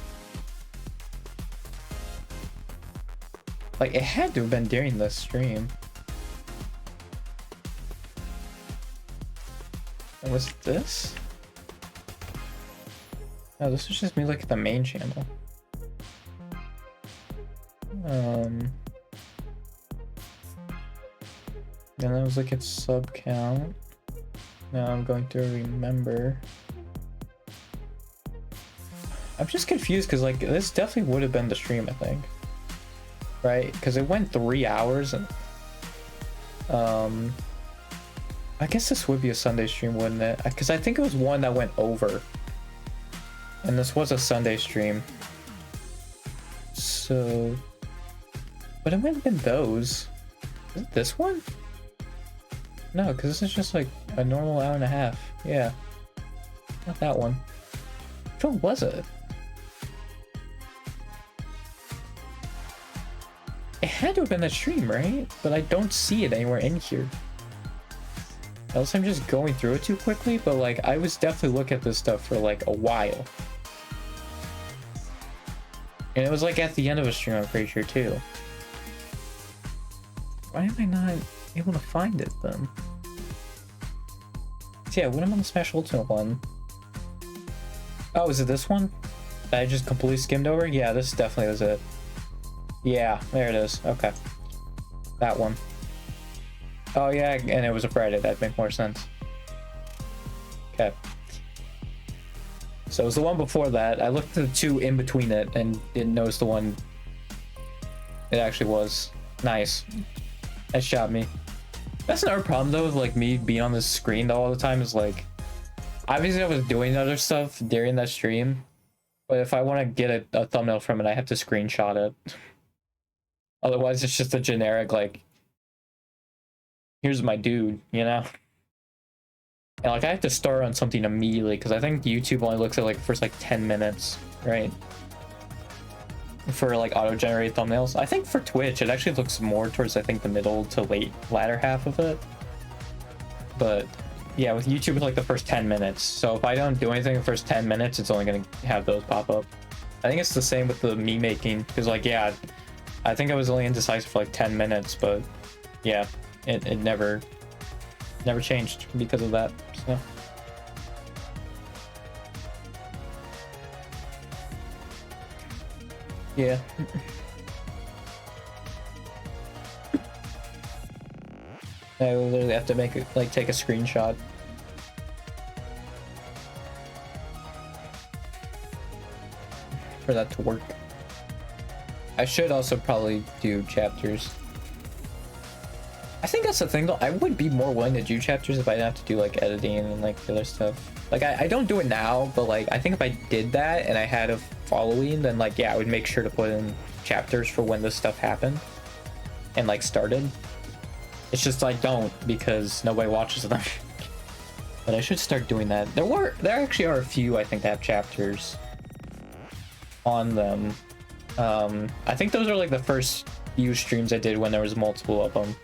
Like, it had to have been during the stream. And was it this? No, this was just me looking at the main channel. Then I was looking at sub count. Now I'm going to remember. I'm just confused because, like, this definitely would have been the stream, I think. Right? Because it went 3 hours and I guess this would be a Sunday stream, wouldn't it? Because I think it was one that went over. And this was a Sunday stream. So, but it might have been those. Is it this one? No, because this is just like a normal 1.5 hours. Yeah. Not that one. Which one was it? It had to have been that stream, right? But I don't see it anywhere in here. Unless I'm just going through it too quickly, but like I was definitely looking at this stuff for like a while. And it was like at the end of a stream, I'm pretty sure too. Why am I not able to find it then? So yeah, when I'm on the Smash Ultimate one. Oh, is it this one? That I just completely skimmed over? Yeah, this definitely was it. Yeah, there it is. Okay. That one. Oh yeah, and it was a Friday. That'd make more sense. Okay. So it was the one before that. I looked at the 2 in between it and didn't notice the one it actually was. Nice. That shot me. That's another problem though with like me being on the screen all the time is like, obviously I was doing other stuff during that stream, but if I want to get a thumbnail from it, I have to screenshot it. Otherwise it's just a generic like here's my dude, you know? And like I have to start on something immediately because I think YouTube only looks at like the first like 10 minutes, right? For like auto-generated thumbnails. I think for Twitch it actually looks more towards I think the middle to latter half of it. But yeah, with YouTube it's like the first 10 minutes. So if I don't do anything the first 10 minutes, it's only gonna have those pop up. I think it's the same with the me making, because like yeah, I think I was only indecisive for like 10 minutes, but yeah, it never changed because of that. So yeah. I literally have to make it like take a screenshot. For that to work. I should also probably do chapters. I think that's the thing though, I would be more willing to do chapters if I didn't have to do like editing and like other stuff. Like I don't do it now, but like I think if I did that and I had a following, then like yeah, I would make sure to put in chapters for when this stuff happened and like started. It's just I don't because nobody watches them. But I should start doing that. There actually are a few I think that have chapters on them. I think those are like the first few streams I did when there was multiple of them.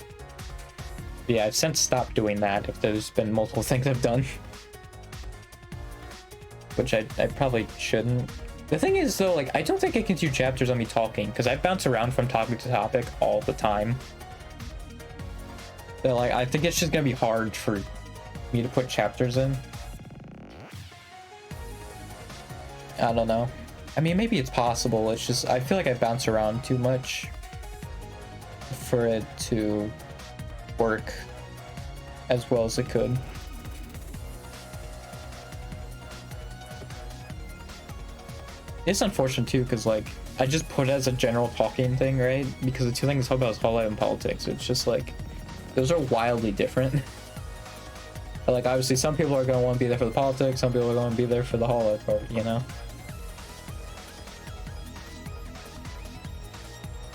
But yeah, I've since stopped doing that if there's been multiple things I've done. Which I probably shouldn't. The thing is though, like I don't think I can do chapters on me talking because I bounce around from topic to topic all the time. So like I think it's just gonna be hard for me to put chapters in. I don't know. I mean, maybe it's possible. It's just I feel like I bounce around too much for it to work as well as it could. It's unfortunate too because like I just put it as a general talking thing, right? Because the two things I talk about is Hololive and politics. It's just like those are wildly different. But like obviously some people are going to want to be there for the politics, some people are going to be there for the Hololive part, you know?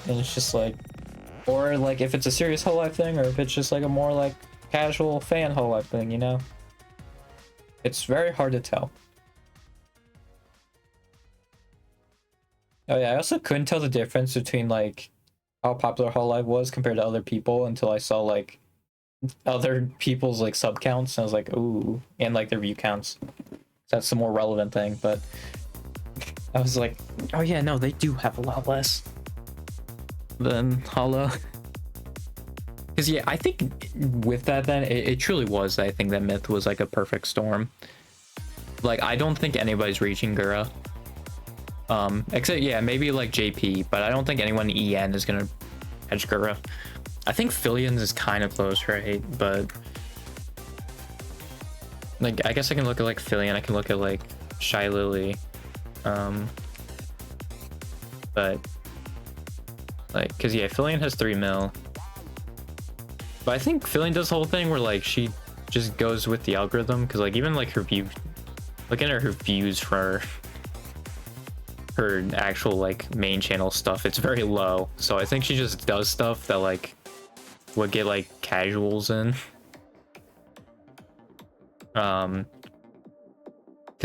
And it's just like, or like if it's a serious Hololive thing, or if it's just like a more like casual fan Hololive thing, you know? It's very hard to tell. Oh yeah, I also couldn't tell the difference between like how popular Hololive was compared to other people until I saw like other people's like sub counts, and I was like, ooh, and like their view counts. That's the more relevant thing, but I was like, oh yeah, no, they do have a lot less than Hollow. Because yeah, I think with that then it truly was, I think that Myth was like a perfect storm. Like I don't think anybody's reaching Gura. Except yeah, maybe like JP, but I don't think anyone in EN is gonna catch Gura. I think Filian's is kind of close, right? But like I guess I can look at like Filian, I can look at like Shylily. But like, cause yeah, Filian has 3 mil. But I think Filian does the whole thing where like she just goes with the algorithm, because like even like her view, looking at her views for her actual like main channel stuff, it's very low. So I think she just does stuff that like would get like casuals in. Because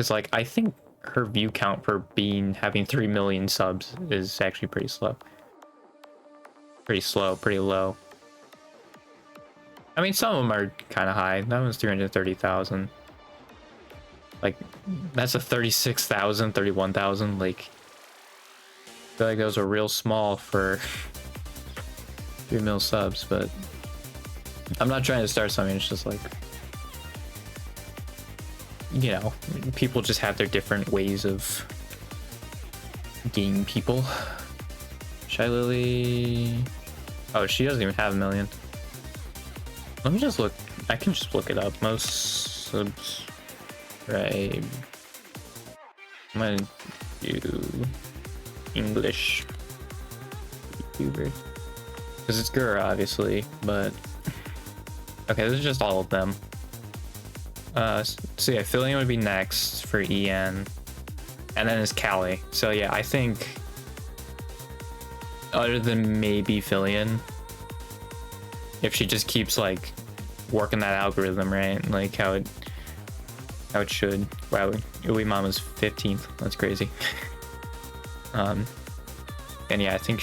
like I think her view count for having 3 million subs is actually pretty slow. Pretty low. I mean, some of them are kind of high. That one's 330,000. Like, that's a 36,000, 31,000. Like, I feel like those are real small for 3 mil subs, but I'm not trying to start something. It's just like, you know, people just have their different ways of gaining people. Shylily. Oh, she doesn't even have a million. Let me just look. I can just look it up. Most subscribe. I'm gonna do English YouTuber because it's Gura, obviously. But okay, this is just all of them. So yeah, Filian would be next for EN, and then it's Callie. So yeah, I think other than maybe Filian, if she just keeps like working that algorithm, right? Like how it should. Wow, Uemama's 15th. That's crazy. And yeah, I think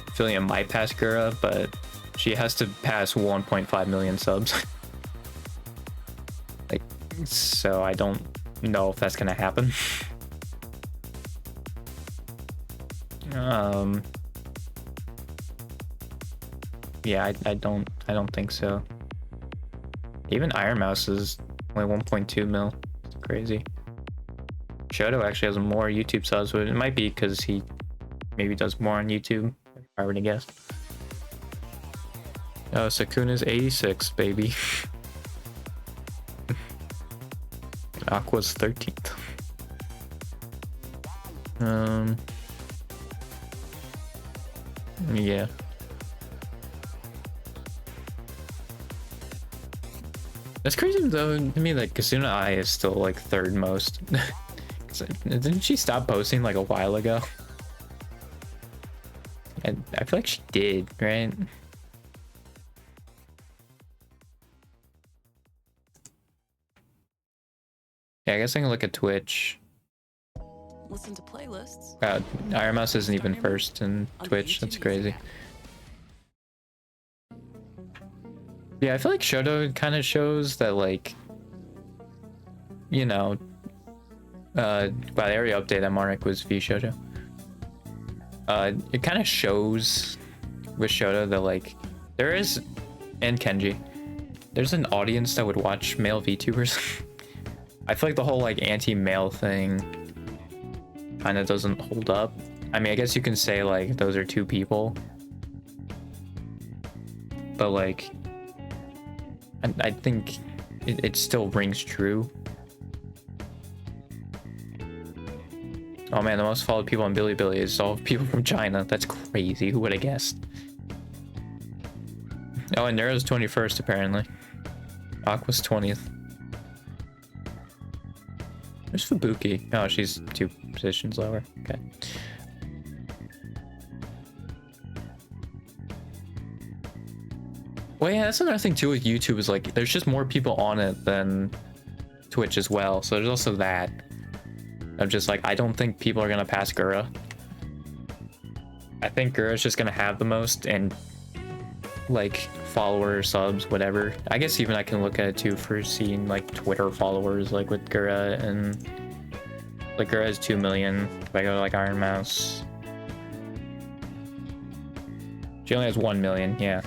Affiliate might pass Gura, but she has to pass 1.5 million subs. Like, so I don't know if that's gonna happen. Yeah, I don't think so. Even Iron Mouse is only 1.2 mil. It's crazy. Shoto actually has more YouTube subs, but it might be because he maybe does more on YouTube, if I were to guess. Oh, Sakuna's 86, baby. Aqua's 13th. Yeah. That's crazy though to me that Kasuna Ai is still like third most. Didn't she stop posting like a while ago? And I feel like she did, right? Yeah, I guess I can look at Twitch. Listen to playlists. Wow, Iron Mouse isn't even first in Twitch. That's crazy. Yeah, I feel like Shoto kind of shows that, like, you know, by the area update that Marnik was v Shoto. It kind of shows with Shoto that, like, there is, and Kenji, there's an audience that would watch male VTubers. I feel like the whole, like, anti-male thing kind of doesn't hold up. I mean, I guess you can say, like, those are two people. But, like, I think it still rings true. Oh man, the most followed people on Bilibili is all people from China. That's crazy. Who would have guessed? Oh, and Nero's 21st apparently. Aqua's 20th. There's Fubuki. Oh, she's 2 positions lower. Okay. Well, yeah, that's another thing too with YouTube is like there's just more people on it than Twitch as well. So there's also that. I'm just like, I don't think people are gonna pass Gura. I think Gura's just gonna have the most and like followers, subs, whatever. I guess even I can look at it too for seeing like Twitter followers, like with Gura, and like Gura has 2 million. If I go to like Iron Mouse, she only has 1 million. Yeah.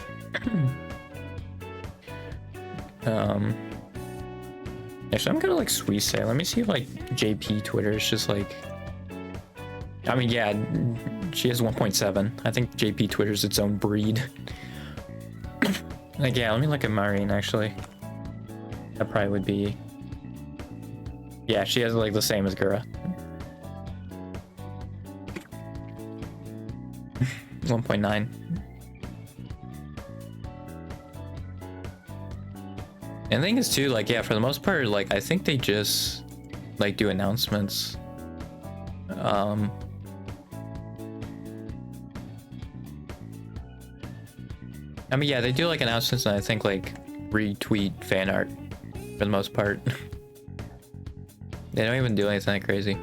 Actually, I'm gonna like Suisse. Let me see if like JP Twitter is just like. I mean, yeah, she has 1.7. I think JP Twitter is its own breed. Like, yeah, let me look at Marine actually. That probably would be. Yeah, she has like the same as Gura. 1.9. And the thing is too, like, yeah, for the most part, like, I think they just like do announcements. I mean, yeah, they do like announcements and I think like retweet fan art for the most part. They don't even do anything that crazy.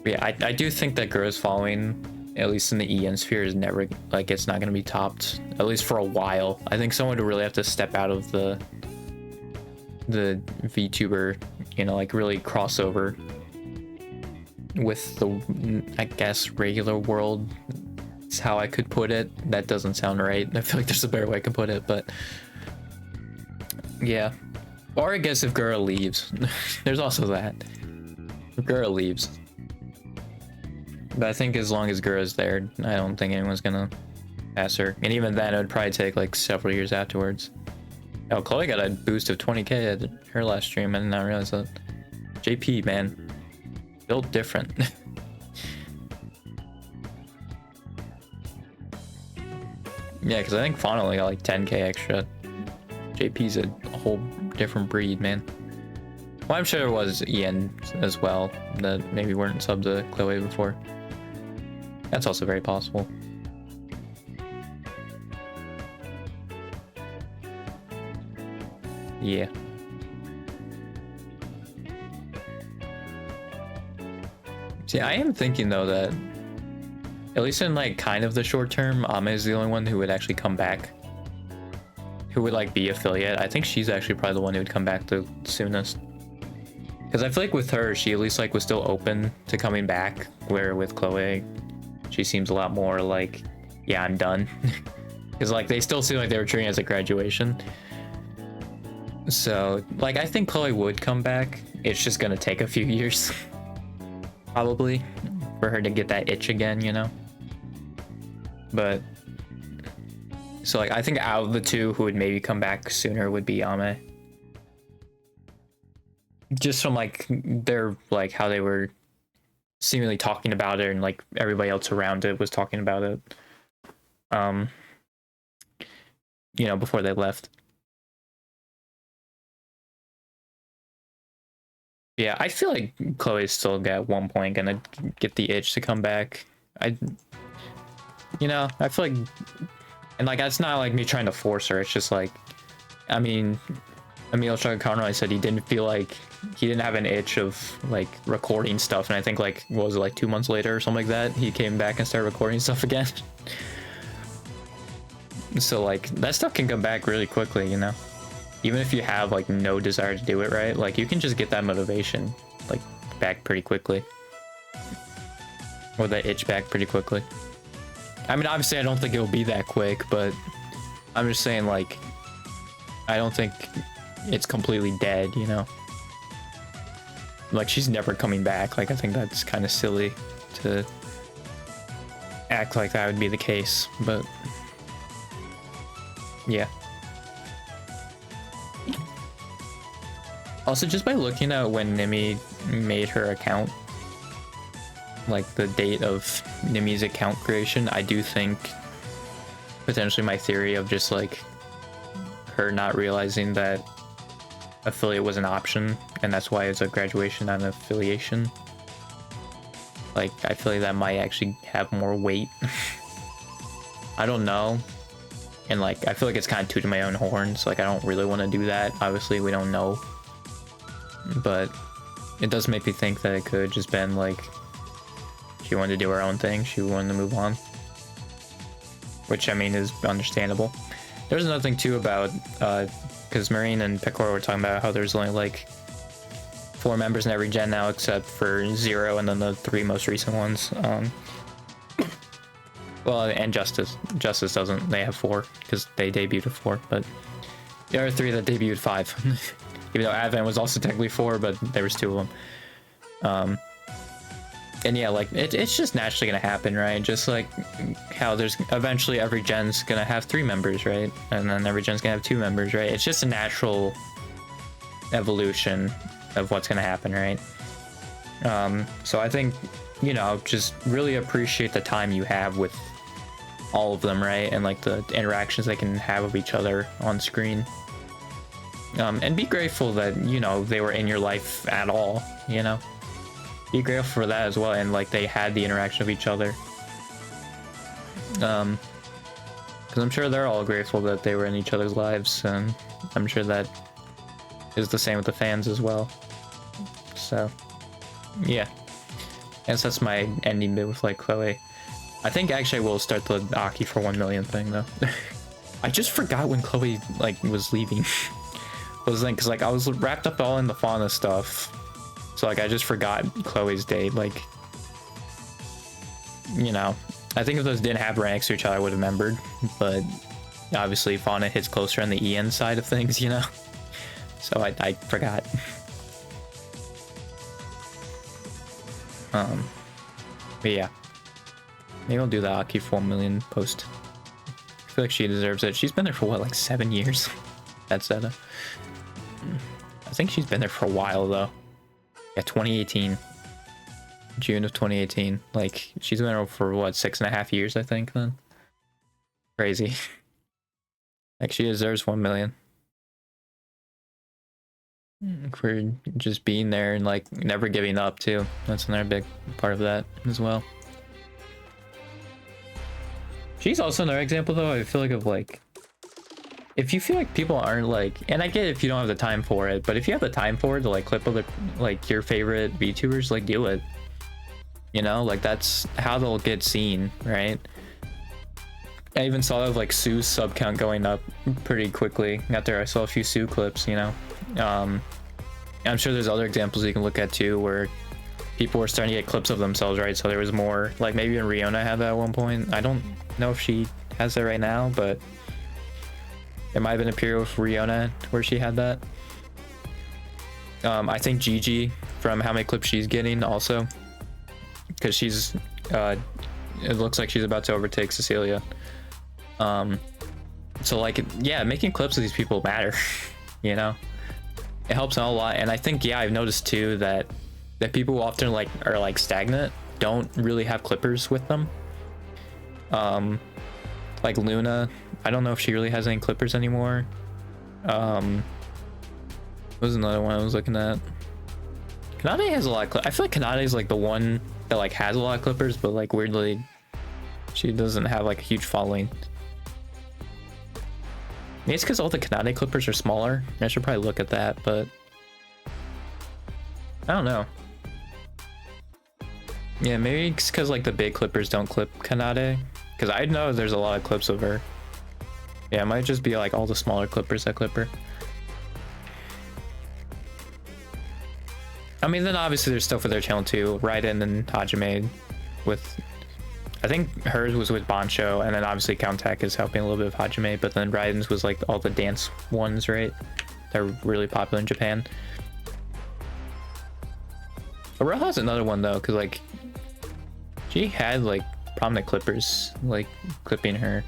But yeah, I do think that Gura's following, at least in the EN sphere, is never like it's not going to be topped, at least for a while. I think someone would really have to step out of the VTuber, you know, like really crossover with the, I guess, regular world. It's how I could put it. That doesn't sound right. I feel like there's a better way I could put it, but yeah. Or I guess if Gura leaves, there's also that. If Gura leaves. But I think as long as Gura's there, I don't think anyone's gonna pass her. And even then, it would probably take like several years afterwards. Oh, Chloe got a boost of 20k at her last stream. I did not realize that. JP, man. Built different. Yeah, because I think Fauna only got like 10k extra. JP's a whole different breed, man. Well, I'm sure there was Ian as well that maybe weren't subbed to Chloe before. That's also very possible. Yeah. See, I am thinking though that at least in like kind of the short term, Ame is the only one who would actually come back. Who would like be affiliate. I think she's actually probably the one who would come back the soonest. Because I feel like with her, she at least like was still open to coming back. Where with Chloe, she seems a lot more like, yeah, I'm done. Because like they still seem like they were treating it as a graduation. So like I think Chloe would come back. It's just gonna take a few years. Probably. For her to get that itch again, you know? But so like I think out of the two who would maybe come back sooner would be Ame. Just from like their like how they were seemingly talking about it and like everybody else around it was talking about it. You know, before they left. Yeah, I feel like Chloe's still at one point gonna get the itch to come back. You know, I feel like, and like that's not like me trying to force her. It's just like, I mean, Emil Conroy said he didn't feel like he didn't have an itch of like recording stuff, and I think like what was it, like 2 months later or something like that, he came back and started recording stuff again. So like that stuff can come back really quickly, you know. Even if you have like no desire to do it, right? Like you can just get that motivation like back pretty quickly. Or that itch back pretty quickly. I mean, obviously I don't think it'll be that quick, but I'm just saying like, I don't think it's completely dead, you know? Like she's never coming back. Like I think that's kind of silly to act like that would be the case, but yeah. Also, just by looking at when Nimi made her account, like the date of Nimi's account creation, I do think potentially my theory of just like her not realizing that affiliate was an option, and that's why it's a graduation, not an affiliation. Like, I feel like that might actually have more weight. I don't know. And like, I feel like it's kind of tooting my own horns. Like, I don't really want to do that. Obviously, we don't know. But it does make me think that it could have just been like she wanted to do her own thing, she wanted to move on, which I mean is understandable. There's another thing too about because Marine and Picor were talking about how there's only like 4 members in every gen now except for Zero and then the 3 most recent ones. Well, and Justice doesn't, they have 4 because they debuted at 4, but there are 3 that debuted at 5. Even though Advent was also technically 4, but there was 2 of them. And yeah, like it's just naturally gonna happen, right? Just like how there's eventually every gen's gonna have 3 members, right? And then every gen's gonna have 2 members, right? It's just a natural evolution of what's gonna happen, right? So I think, you know, just really appreciate the time you have with all of them, right? And like the interactions they can have with each other on screen. And be grateful that, you know, they were in your life at all, you know? Be grateful for that as well, and like they had the interaction of each other. Because I'm sure they're all grateful that they were in each other's lives, and I'm sure that is the same with the fans as well. So, yeah. I guess that's my ending bit with like Chloe. I think actually I will start the Aki for 1 million thing though. I just forgot when Chloe like was leaving. Was like, cause like I was wrapped up all in the Fauna stuff, so like I just forgot Chloe's date. Like, you know, I think if those didn't happen right next to each other, I would have remembered. But obviously, Fauna hits closer on the EN side of things, you know. So I forgot. But yeah, maybe I'll do the Aki 4 million post. I feel like she deserves it. She's been there for what, like 7 years? That's Zeta. I think she's been there for a while though. Yeah, 2018. June of 2018. Like, she's been there for what, 6.5 years, I think, then? Crazy. Like, she deserves 1 million. For just being there and like never giving up too. That's another big part of that as well. She's also another example though, I feel like, of like if you feel like people aren't like, and I get if you don't have the time for it, but if you have the time for it to like clip other like your favorite VTubers, like do it. You know, like that's how they'll get seen, right? I even saw like Sue's sub count going up pretty quickly after I saw a few Sue clips, you know. I'm sure there's other examples you can look at too where people were starting to get clips of themselves, right? So there was more, like maybe even Riona had that at one point. I don't know if she has that right now, but it might have been a period with Riona where she had that. I think Gigi, from how many clips she's getting also, because she's it looks like she's about to overtake Cecilia. So like, yeah, making clips of these people matter. You know, it helps out a lot. And I think, yeah, I've noticed too that people often like are like stagnant, don't really have clippers with them. Like Luna, I don't know if she really has any clippers anymore. What was another one I was looking at? Kanade has a lot of I feel like Kanade is like the one that like has a lot of clippers, but like weirdly she doesn't have like a huge following. Maybe it's because all the Kanade clippers are smaller. I should probably look at that, but I don't know. Yeah, maybe it's because like the big clippers don't clip Kanade, because I know there's a lot of clips of her. Yeah, it might just be like all the smaller clippers that clip her. I mean, then obviously there's stuff with their channel too. Raiden and Hajime with, I think hers was with Bancho, and then obviously Countach is helping a little bit of Hajime, but then Raiden's was like all the dance ones, right? They're really popular in Japan. Aroha's another one though, because like she had like prominent clippers like clipping her.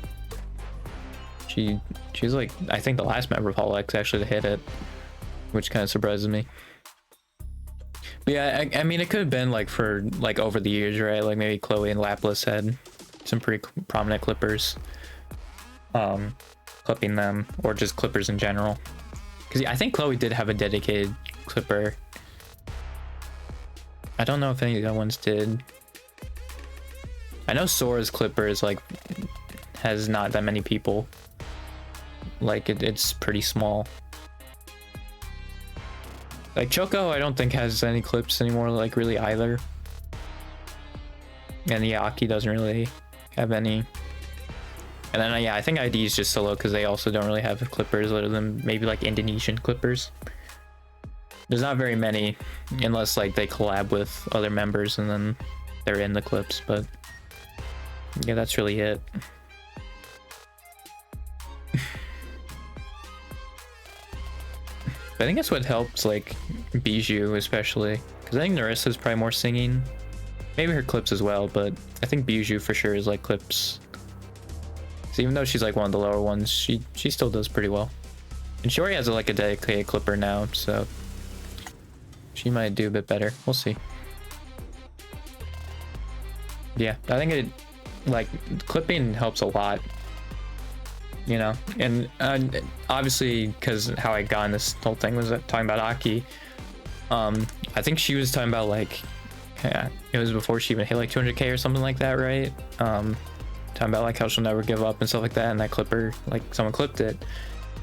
She's like, I think the last member of Hall X actually to hit it, which kind of surprises me. But yeah, I mean, it could have been like for like over the years, right? Like maybe Chloe and Lapis had some pretty prominent clippers, clipping them, or just clippers in general. Because I think Chloe did have a dedicated clipper. I don't know if any of the other ones did. I know Sora's clipper is like has not that many people. Like it's pretty small. Like Choco, I don't think has any clips anymore, like really either. And yeah, Aki doesn't really have any. And then yeah, I think ID is just solo because they also don't really have clippers other than maybe like Indonesian clippers. There's not very many unless like they collab with other members and then they're in the clips, but yeah, that's really it. I think that's what helps like Bijou especially, because I think Narissa's probably more singing, maybe her clips as well, but I think Bijou for sure is like clips. So even though she's like one of the lower ones, she still does pretty well. And she already has like a dedicated clipper now, so she might do a bit better. We'll see. Yeah, I think it like clipping helps a lot. You know, and obviously because how I got in this whole thing was talking about Aki. I think she was talking about like, yeah, it was before she even hit like 200k or something like that, right? Talking about like how she'll never give up and stuff like that, and that clipper, like someone clipped it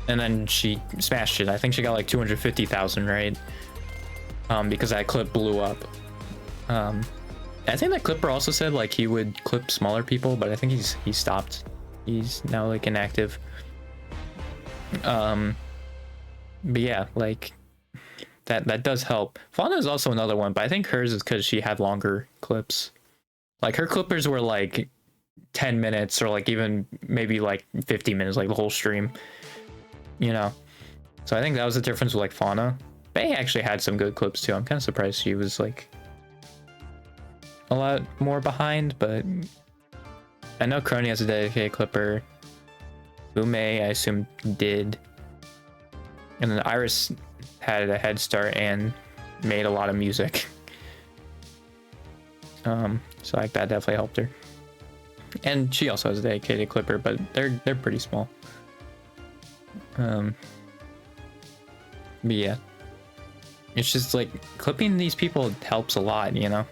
and then she smashed it. I think she got like 250,000, right? Because that clip blew up. I think that clipper also said like he would clip smaller people, but I think he stopped. He's now like inactive. But yeah, like that does help. Fauna is also another one, but I think hers is because she had longer clips. Like her clippers were like 10 minutes or like even maybe like 50 minutes, like the whole stream, you know. So I think that was the difference with like Fauna. Bay actually had some good clips too. I'm kind of surprised she was like a lot more behind, but I know Crony has a dedicated clipper. Ume, I assume, did. And then Iris had a head start and made a lot of music. So like that definitely helped her. And she also has a dedicated clipper, but they're pretty small. But yeah. It's just like clipping these people helps a lot, you know?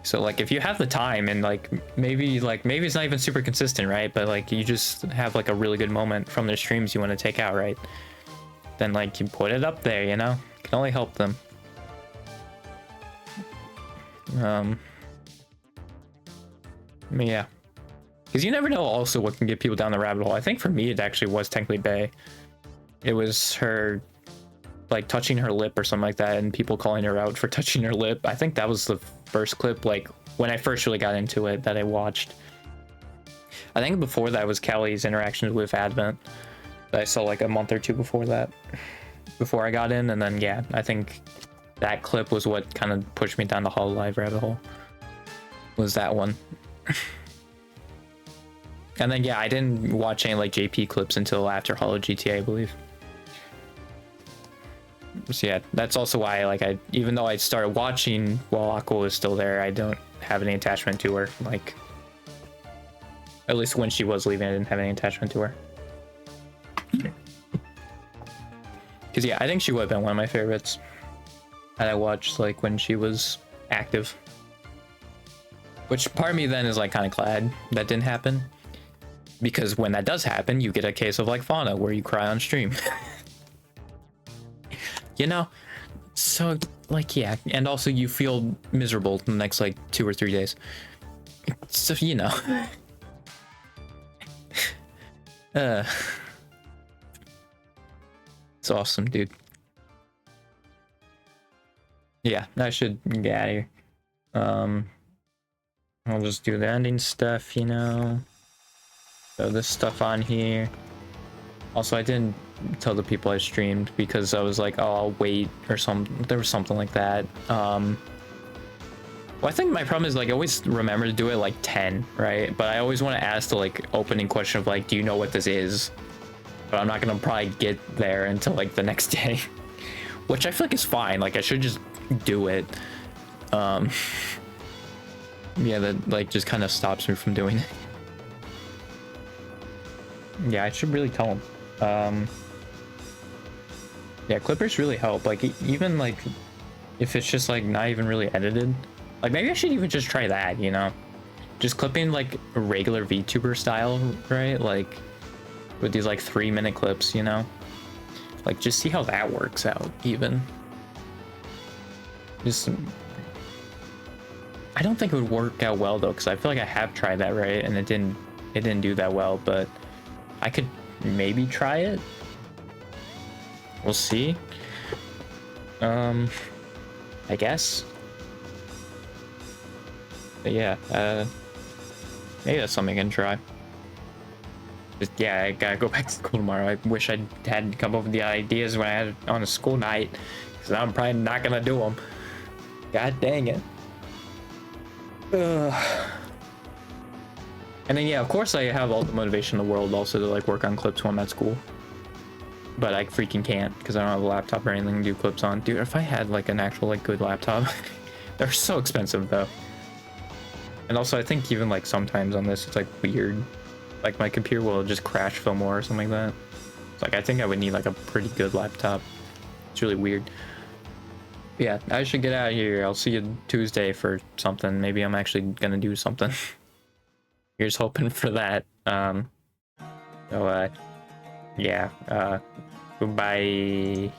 So like if you have the time and like maybe it's not even super consistent, right? But like you just have like a really good moment from their streams you want to take out, right? Then like you put it up there, you know? Can only help them. Yeah. Because you never know also what can get people down the rabbit hole. I think for me it actually was technically Bae. It was her like touching her lip or something like that and people calling her out for touching her lip. I think that was the first clip, like when I first really got into it, that I watched. I think before that was Callie's interactions with Advent that I saw like a month or two before that, before I got in. And then yeah, I think that clip was what kind of pushed me down the Hololive rabbit hole, was that one. And then yeah, I didn't watch any like JP clips until after Holo GTA, I believe. So yeah, that's also why like even though I started watching while Aqua was still there, I don't have any attachment to her. Like at least when she was leaving, I didn't have any attachment to her. Because yeah, I think she would have been one of my favorites that I watched like when she was active. Which part of me then is like kind of glad that didn't happen, because when that does happen, you get a case of like Fauna where you cry on stream. You know, so like yeah, and also you feel miserable the next like 2 or 3 days. So you know, it's awesome, dude. Yeah, I should get out of here. I'll just do the ending stuff, you know. Throw this stuff on here. Also, I didn't tell the people I streamed because I was like, oh, I'll wait or there was something like that. Well, I think my problem is like I always remember to do it like 10, right? But I always want to ask the like opening question of like, do you know what this is? But I'm not gonna probably get there until like the next day, which I feel like is fine. Like I should just do it. Yeah, that like just kind of stops me from doing it. Yeah, I should really tell him. Yeah, clippers really help. Like even like if it's just like not even really edited, like maybe I should even just try that, you know, just clipping like a regular VTuber style, right? Like with these like 3-minute clips, you know, like just see how that works out. Even just, I don't think it would work out well though, because I feel like I have tried that, right, and it didn't do that well. But I could maybe try it. We'll see. I guess. But yeah, maybe that's something I can try. Just, yeah, I gotta go back to school tomorrow. I wish I had come up with the ideas when I had it on a school night, because I'm probably not gonna do them. God dang it. And then yeah, of course I have all the motivation in the world also to like work on clips when I'm at school, but I freaking can't because I don't have a laptop or anything to do clips on. Dude, if I had like an actual like good laptop. They're so expensive though. And also I think even like sometimes on this it's like weird, like my computer will just crash Fillmore or something like that. It's like I think I would need like a pretty good laptop. It's really weird. Yeah, I should get out of here. I'll see you Tuesday for something. Maybe I'm actually gonna do something. Here's hoping for that. So yeah, goodbye.